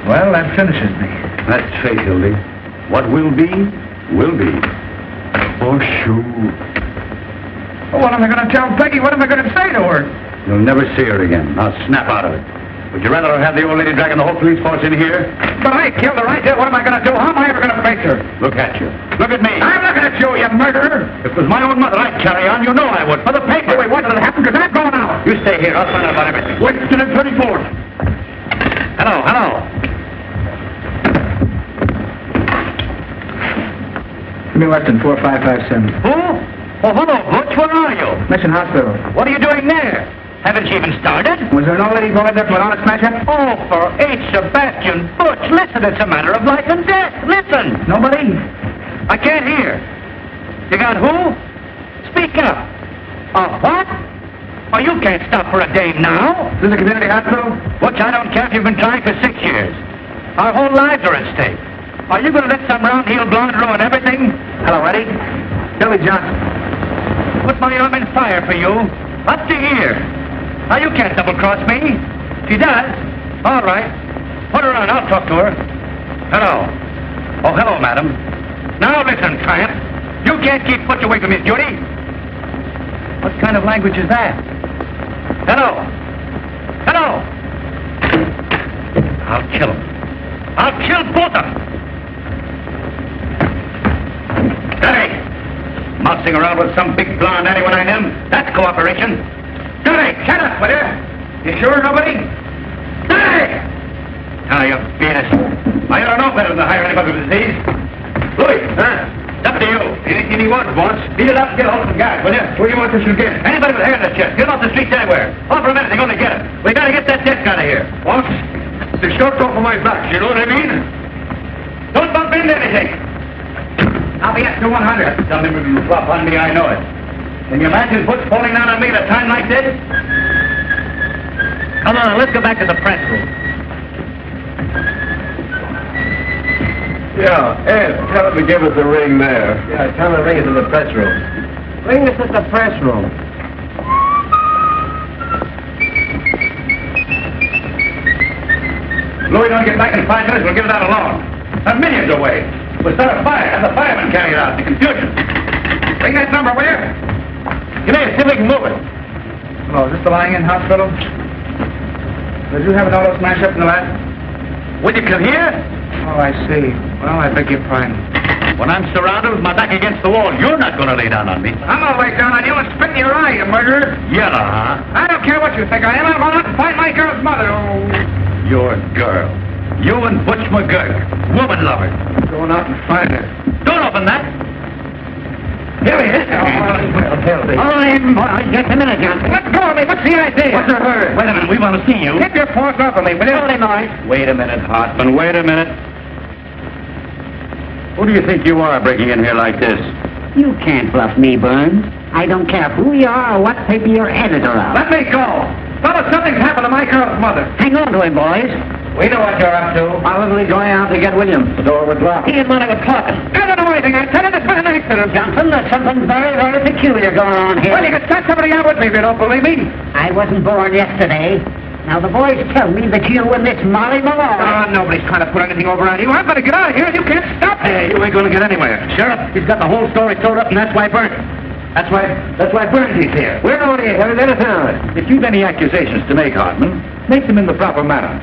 Well, that finishes me. That's fate, Hildy. What will be, will be. Oh, sure. Well, what am I going to tell Peggy? What am I going to say to her? You'll never see her again. I'll snap out of it. Would you rather have the old lady dragging the whole police force in here? But I killed her. I did. What am I going to do? How am I ever going to face her? Look at you. Look at me. I'm looking at you, you murderer. If it was my own mother I'd carry on, you know I would. For the paper. Wait, what did it happen? Because I'm going out. You stay here. I'll find out about everything. Western and 34th. Hello, hello. Give me Western 4557. Who? Oh, hello, Butch. Where are you? Mission Hospital. What are you doing there? Haven't you even started? Was there an old lady going there for an honest measure? Oh, for H. Sebastian Butch, listen, it's a matter of life and death. Listen. Nobody? I can't hear. You got who? Speak up. What? Oh, you can't stop for a dame now. Is this a community hospital? Butch, I don't care if you've been trying for 6 years. Our whole lives are at stake. Are you going to let some round-heel blonde ruin everything? Hello, Eddie. Billy Johnson. Put my arm in fire for you. Up to here. Now, you can't double-cross me. She does. All right. Put her on. I'll talk to her. Hello. Oh, hello, madam. Now, listen, tramp. You can't keep Butch away from his duty. What kind of language is that? Hello. Hello. I'll kill him. I'll kill both of them. Hey! Mousing around with some big blonde anyone I am. That's cooperation. Hey, shut up, will you? You sure nobody? Hey! Now you beat us. I ought to know better than to hire anybody with disease. Louis, huh? Up to you. Anything you want, boss. Beat it up, get a hold of some guys, will you? Where do you want this to get? Anybody with hair in their chest. Get off the streets anywhere. Offer a minute, they're going to get it. We got to get that desk out of here. Boss, the short off of my back, you know what I mean? Don't bump into anything. I'll be extra 100. Something will flop on me, I know it. Can you imagine Butch falling down on me at a time like this? Come on, let's go back to the press room. Yeah, Ed, tell him to give us a ring there. Yeah, tell him to ring us in the press room. Ring us at the press room. Louis, don't get back in 5 minutes, we'll give it out alone. A million's away. We'll start a fire, have the firemen carry it out. The confusion. Ring that number, will you? Come here, see if we can move it. Oh, is this the lying-in hospital? Did you have an auto smash up in the last? Will you come here? Oh, I see. Well, I beg your pardon. When I'm surrounded with my back against the wall, you're not going to lay down on me. I'm gonna lay down on you and spit in your eye, you murderer. Yellow, huh? I don't care what you think I am. I'm going out and find my girl's mother. Oh. Your girl. You and Butch McGurk, woman lover. Going out and find her. Don't open that. Here he is. Oh, just a minute, Johnson. Let go of me. What's the idea? What's the hurry? Wait a minute, we want to see you. Keep your paws off of me, will you? Wait a minute, Hartman, wait a minute. Who do you think you are breaking in here like this? You can't bluff me, Burns. I don't care who you are or what paper you're editor of. Let me go. Fellas, something's happened to my girl's mother. Hang on to him, boys. We know what you're up to. Probably going out to get Williams. The door was locked. He and Monty were talking. I don't know anything. I tell you, this was an accident. Johnson, there's something very, very peculiar going on here. Well, you can start somebody out with me if you don't believe me. I wasn't born yesterday. Now, the boys tell me that you and this Molly Malone... Oh, nobody's trying to put anything over on you. I'm going to get out of here. You can't stop me. Hey, you ain't going to get anywhere. Sheriff, he's got the whole story sewed up, and that's why Burns. That's why Burnsy's here. We're going to have it anytime. If you've any accusations to make, Hartman, make them in the proper manner.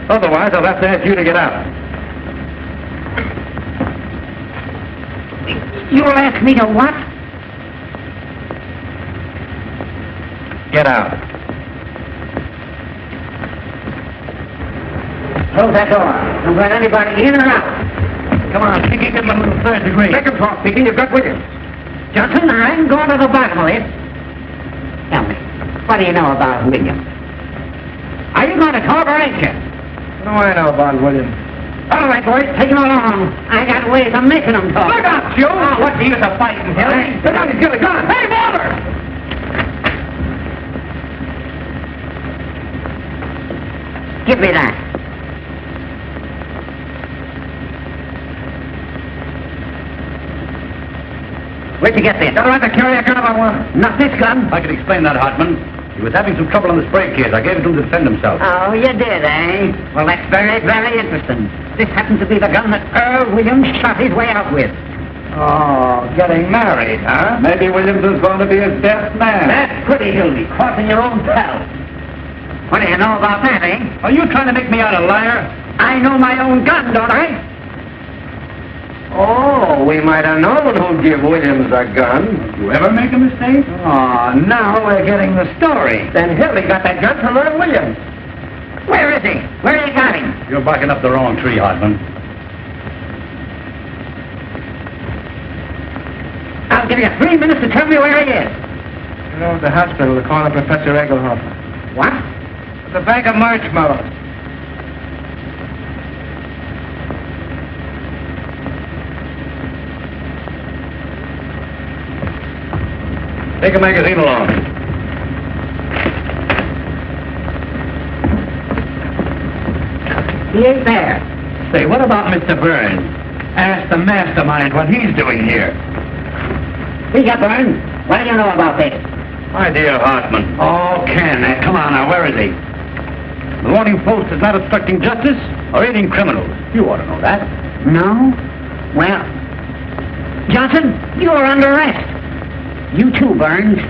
Otherwise, I'll have to ask you to get out. You'll ask me to what? Get out. Close that door. Don't let anybody in or out. Come on, take it in a little third degree. Make him talk, Peaky. You've got Williams. Johnson, I'm going to the bottom of it. Tell me, what do you know about William? Are you going to talk or ain't you? What do I know about Williams? All right, boys, take him along. I got ways of making them talk. Look out, Joe! Oh, what's the use of fighting, Hilly? Sit down, he's got a gun. Hey, Walter! Give me that. Where'd you get this? Don't have to carry a gun if I want. Not this gun. I can explain that, Hartman. He was having some trouble on the spray case. I gave it to him to defend himself. Oh, you did, eh? Well, that's very, very interesting. This happens to be the gun that Earl Williams shot his way out with. Oh, getting married, huh? Maybe Williams is going to be his best man. That's pretty, Hildy. Crossing your own pal. What do you know about that, eh? Are you trying to make me out a liar? I know my own gun, don't I? Oh, we might have known who'd give Williams a gun. You ever make a mistake? Oh, now we're getting the story. Then Hildy got that gun from Earl Williams. Where is he? Where you got him? You're barking up the wrong tree, Hartman. I'll give you 3 minutes to tell me where he is. You know, at the hospital, they're calling Professor Adolphe. What? The bag of marshmallows. Take a magazine along. He ain't there. Say, what about Mr. Burns? Ask the mastermind what he's doing here. Speak up, Burns. What do you know about this? My dear Hartman. Oh, Ken, come on now, where is he? The Morning Post is not obstructing justice or aiding criminals. You ought to know that. No? Well, Johnson, you're under arrest. You too, Burns.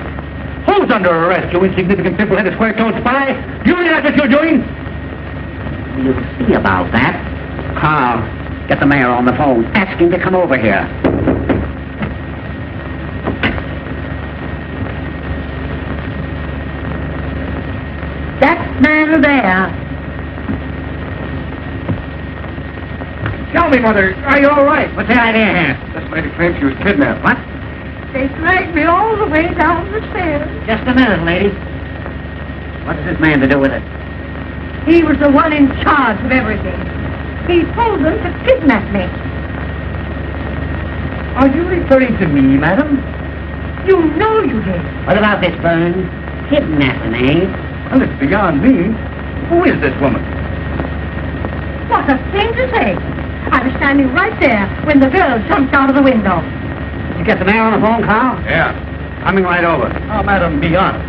Who Who's under arrest, you insignificant, pimple-headed, square-toed spy? You realize what you're doing? We'll see about that. Carl, get the mayor on the phone. Ask him to come over here. That man there. Tell me, Mother, are you all right? What's the idea here? This lady claims she was kidnapped. What? They dragged me all the way down the stairs. Just a minute, lady. What's this man to do with it? He was the one in charge of everything. He told them to kidnap me. Are you referring to me, madam? You know you did. What about this, Burns? Kidnapping, eh? Well, it's beyond me. Who is this woman? What a thing to say. I was standing right there when the girl jumped out of the window. You get the mayor on the phone, Carl? Yeah, coming right over. Oh, madam, be honest.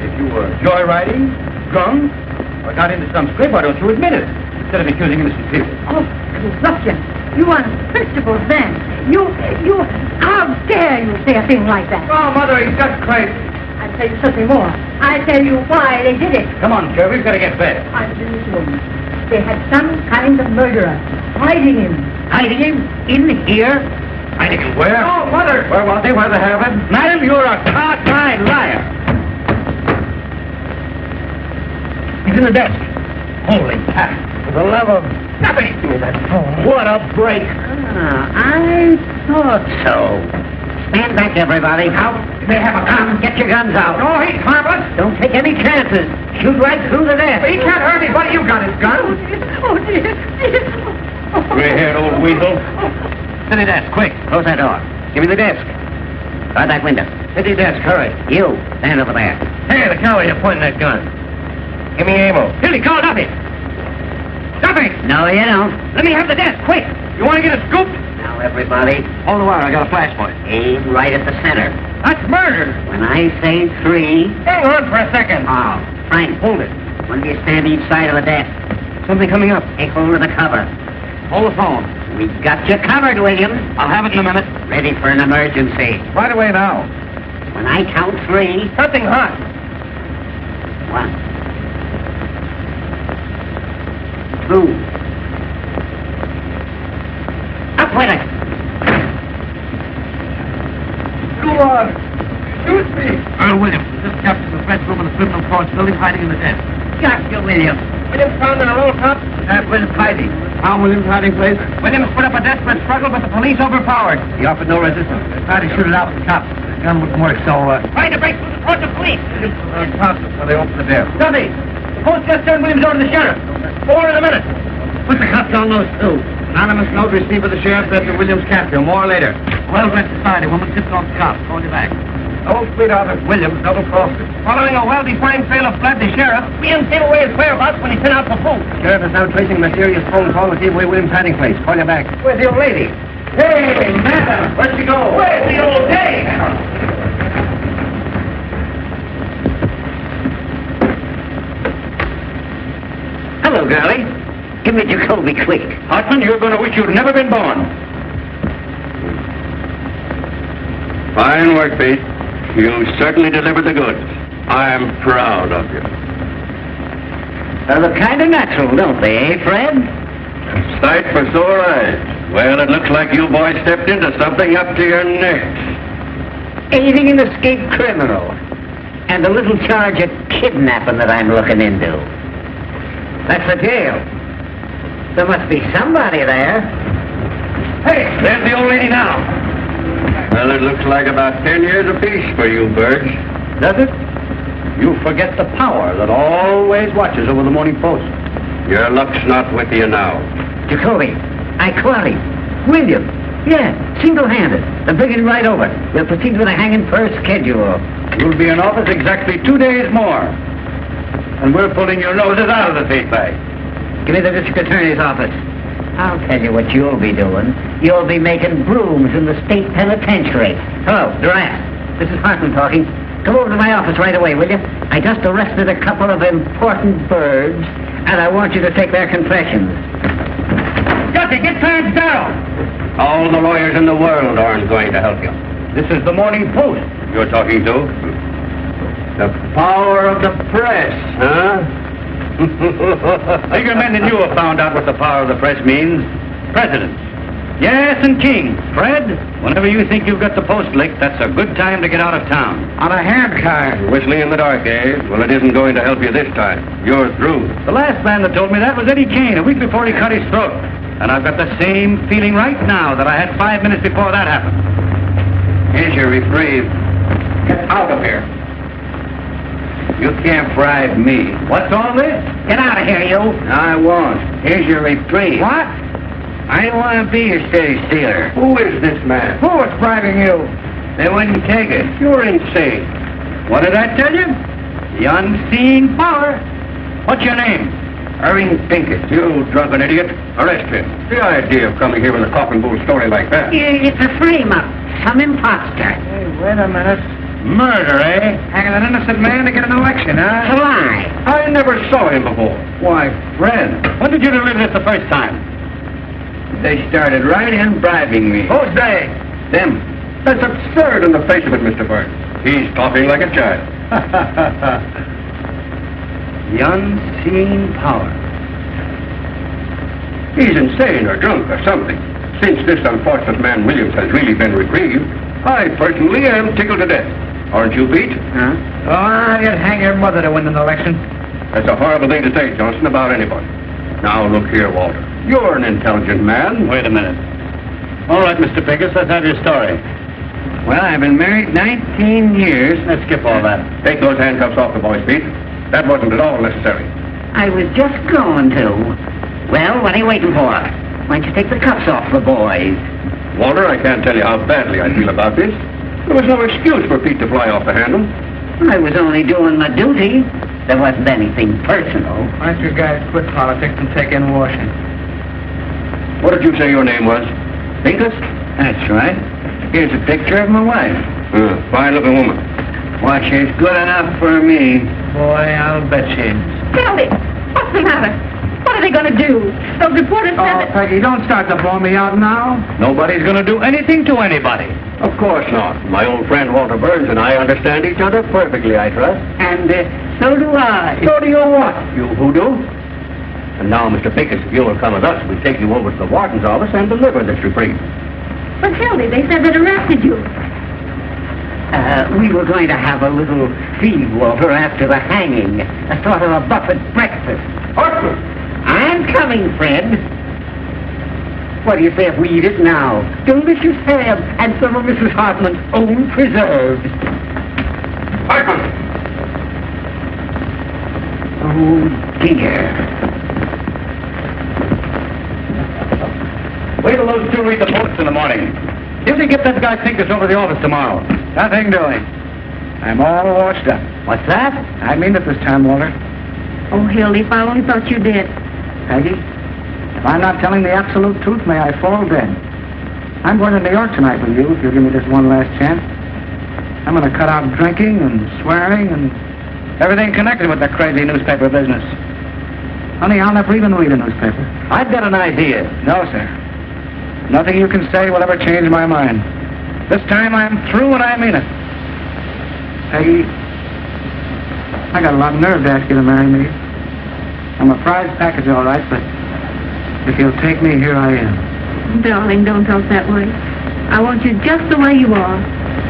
If you were joyriding, drunk, or got into some scrape, why don't you admit it? Instead of accusing innocent people. Oh, you ruffian. You unprincipled man. How dare you say a thing like that? Oh, Mother, he's just crazy. I'll tell you something more. I'll tell you why they did it. Come on, Joe, we've got to get back. I was in this room. They had some kind of murderer hiding him. Hiding him? In here? Hiding him where? Oh, Mother! Where was he? Where they have him? Madam, you're a cockeyed liar. He's in the desk. Holy cat. For the love of... Nothing. Give me that phone. What a break. I thought so. Stand back, everybody. Out. They have a gun. Get your guns out. Oh, he's harmless. Don't take any chances. Shoot right through the desk. He can't hurt anybody. You got his gun. Oh, dear. Gray-haired old weasel. City desk, quick. Close that door. Give me the desk. Try that window. City desk, hurry. You, stand over there. Hey, the cow, you're pointing that gun. Give me ammo. Hilly, call Duffy. Duffy! No, you don't. Let me have the desk, quick. You want to get a scoop? Now, everybody, Hold the wire, I got a flash point. aim right at the center. That's murder. When I say 3... Hang on for a second. Oh, Frank, Hold it. when do you stand each side of the desk? Something coming up. Take hold of the cover. Hold the phone. We got you covered, William. I'll have it in a minute. Ready for an emergency. Right away now. When I count 3... Something hot. 1... 2... Up with it! Go on. Shoot me. Earl Williams, this captain the press room in the criminal court building, hiding in the desk. Got you, William. Williams found in a roll top. Williams hiding. Found Williams hiding place. Williams put up a desperate struggle, but the police overpowered. He offered no resistance. They tried to shoot it out with the cops. The gun wouldn't work, so, Trying to break through the court of police. Williams was unconscious when they opened the door. Duffy! The post just turned Williams over to the sheriff. 4 in a minute. Put the cuffs on those two. Anonymous note received by the sheriff after Williams' capture. More later. Well-dressed society woman tipped off the cops. Call you back. Old sweetheart of Williams double-crossed him. Following a well-defined trail of blood, the sheriff... We didn't see away his whereabouts when he sent out for food. Sheriff is now tracing a mysterious phone call to see away Williams' hiding place. Call you back. Where's the old lady? Hey, madam! Where'd she go? Where's the old dame? Hello, girlie. Give me Jacoby quick. Hartman, you're going to wish you'd never been born. Fine work, Pete. You certainly delivered the goods. I'm proud of you. They look kind of natural, don't they, eh, Fred? Sight for sore eyes. Well, it looks like you boys stepped into something up to your necks. Aiding an escaped criminal. And a little charge of kidnapping that I'm looking into. That's the jail. There must be somebody there. Hey, there's the old lady now. Well, it looks like about 10 years apiece for you, Burge. Does it? You forget the power that always watches over the Morning Post. Your luck's not with you now. Jacoby, I caught him. William. Yeah, single-handed. I'm bringing him right over. We'll proceed with a hanging per schedule. You'll be in office exactly 2 days more. And we're pulling your noses out of the feed bag. Give me the district attorney's office. I'll tell you what you'll be doing. You'll be making brooms in the state penitentiary. Hello, Durant. This is Hartman talking. Come over to my office right away, will you? I just arrested a couple of important birds, and I want you to take their confessions. Jesse, get Clarence Darrow. All the lawyers in the world aren't going to help you. This is the Morning Post you're talking to. The power of the press, huh? Bigger men than you have found out what the power of the press means. Presidents. Yes, and kings. Fred, whenever you think you've got the post licked, that's a good time to get out of town. On a hand car. Whistling in the dark, eh? Well, it isn't going to help you this time. You're through. The last man that told me that was Eddie Kane a week before he cut his throat. And I've got the same feeling right now that I had 5 minutes before that happened. Here's your reprieve. Get out of here. You can't bribe me. What's all this? Get out of here, you. I won't. Here's your reprieve. What? I don't want to be your steady stealer. Who is this man? Who was bribing you? They wouldn't take it. You're insane. What did I tell you? The unseen power. What's your name? Irving Pinkett. You drunken idiot. Arrest him. The idea of coming here with a cock and bull story like that. It's a frame-up. Some imposter. Hey, wait a minute. Murder, eh? Hanging an innocent man to get an election, huh? It's a lie. I never saw him before. Why, Fred, when did you deliver this the first time? They started right in bribing me. Who's they? Them. That's absurd in the face of it, Mr. Burns. He's talking like a child. The unseen power. He's insane or drunk or something. Since this unfortunate man Williams has really been reprieved, I personally am tickled to death. Aren't you, Pete? Huh? Oh, you'd hang your mother to win an election. That's a horrible thing to say, Johnson, about anybody. Now, look here, Walter. You're an intelligent man. Wait a minute. All right, Mr. Pincus, let's have your story. Well, I've been married 19 years. Let's skip all that. Take those handcuffs off the boys, Pete. That wasn't at all necessary. I was just going to. Well, what are you waiting for? Why don't you take the cuffs off the boys? Walter, I can't tell you how badly I feel about this. There was no excuse for Pete to fly off the handle. I was only doing my duty. There wasn't anything personal. Why don't you guys quit politics and take in washing? What did you say your name was? Pincus? That's right. Here's a picture of my wife. Fine-looking woman. Why, she's good enough for me. Boy, I'll bet she is. Kelly, what's the matter? What are they going to do? Those reporters said Oh, that... Peggy, don't start to blow me out now. Nobody's going to do anything to anybody. Of course not. My old friend Walter Burns and I understand each other perfectly, I trust. And so do I. So do you what, you hoodoo? And now, Mr. Pincus, if you'll come with us, we'll take you over to the warden's office and deliver this reprieve. But, Hildy, they said they'd arrested you. We were going to have a little feed, Walter, after the hanging. A sort of a buffet breakfast. Arthur! I'm coming, Fred. What do you say if we eat it now? Delicious ham and some of Mrs. Hartman's own preserves. Hartman! Oh, dear. Wait till those two read the post in the morning. If they get that guy Pincus over to the office tomorrow. Nothing doing. I'm all washed up. What's that? I mean it this time, Walter. Oh, Hildy, if I only thought you did. Peggy, if I'm not telling the absolute truth, may I fall dead. I'm going to New York tonight with you, if you'll give me this one last chance. I'm going to cut out drinking and swearing and everything connected with the crazy newspaper business. Honey, I'll never even read a newspaper. I've got an idea. No, sir. Nothing you can say will ever change my mind. This time I'm through and I mean it. Peggy, I got a lot of nerve to ask you to marry me. I'm a prize package, all right, but if you'll take me, here I am. Darling, don't talk that way. I want you just the way you are.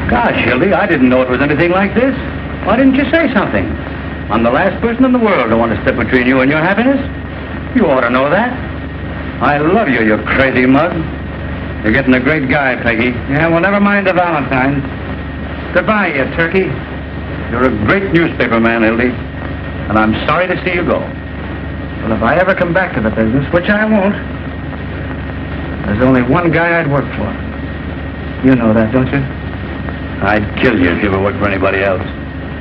Gosh, Hildy, I didn't know it was anything like this. Why didn't you say something? I'm the last person in the world to want to step between you and your happiness. You ought to know that. I love you, you crazy mug. You're getting a great guy, Peggy. Yeah, well, never mind the Valentine. Goodbye, you turkey. You're a great newspaper man, Hildy. And I'm sorry to see you go. Well, if I ever come back to the business, which I won't, there's only one guy I'd work for. You know that, don't you? I'd kill you if you ever worked for anybody else.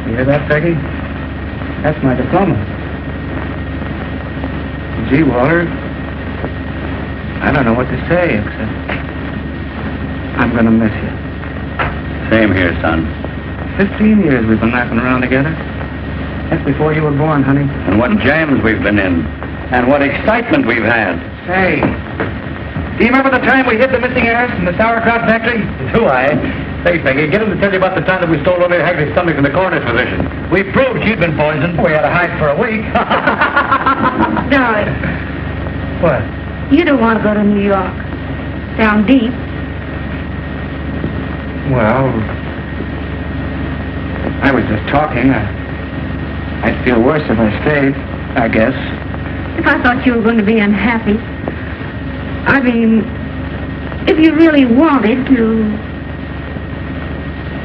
You hear that, Peggy? That's my diploma. Gee, Walter, I don't know what to say, except I'm going to miss you. Same here, son. 15 years we've been laughing around together. That's before you were born, honey. And what jams we've been in. And what excitement we've had. Say, do you remember the time we hid the missing heirs in the sauerkraut factory? Do I? Hey, Peggy, get him to tell you about the time that we stole only Hector's stomach in the coroner's physician. We proved she'd been poisoned. We had to hide for a week. Darling, What? you don't want to go to New York. Down deep. Well, I was just talking. I'd feel worse if I stayed, I guess. If I thought you were going to be unhappy. I mean, if you really wanted to...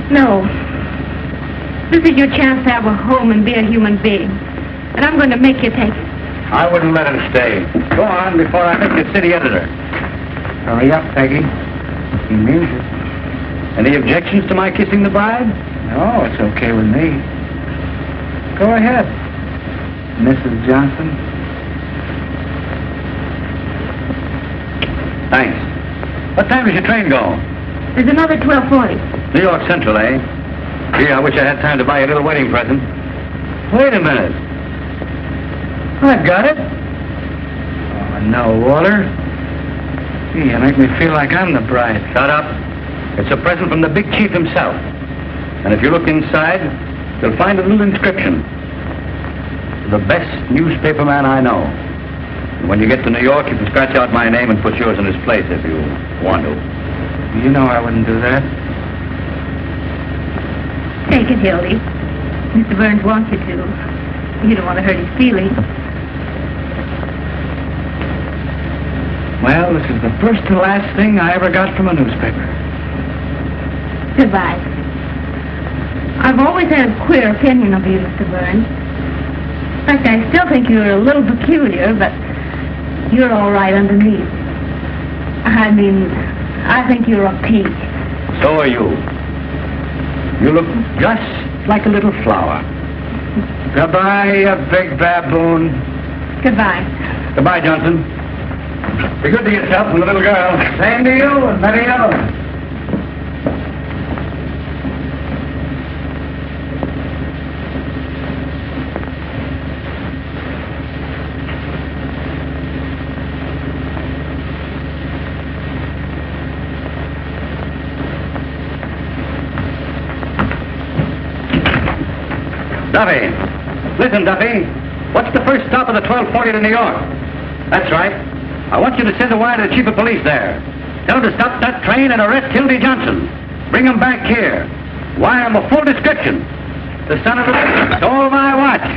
No. This is your chance to have a home and be a human being. And I'm going to make you take it. I wouldn't let him stay. Go on before I make you city editor. Hurry up, Peggy. He means it. Any objections to my kissing the bride? No, it's okay with me. Go ahead, Mrs. Johnson. Thanks. What time does your train go? There's another 12:40. New York Central, eh? Gee, I wish I had time to buy you a little wedding present. Wait a minute. I've got it. Oh, no, Walter. Gee, you make me feel like I'm the bride. Shut up. It's a present from the big chief himself. And if you look inside, you'll find a little inscription. To the best newspaper man I know. And when you get to New York, you can scratch out my name and put yours in his place if you want to. You know I wouldn't do that. Take it, Hildy. Mr. Burns wants you to. You don't want to hurt his feelings. Well, this is the first and last thing I ever got from a newspaper. Goodbye. I've always had a queer opinion of you, Mr. Burns. In fact, I still think you're a little peculiar, but you're all right underneath. I mean, I think you're a peach. So are you. You look just like a little flower. Goodbye, you big baboon. Goodbye. Goodbye, Johnson. Be good to yourself and the little girl. Same to you and many others. Duffy. Listen, Duffy. What's the first stop of the 12:40 to New York? That's right. I want you to send a wire to the chief of police there. Tell him to stop that train and arrest Hildy Johnson. Bring him back here. Wire him a full description. The son of a bitch stole my watch.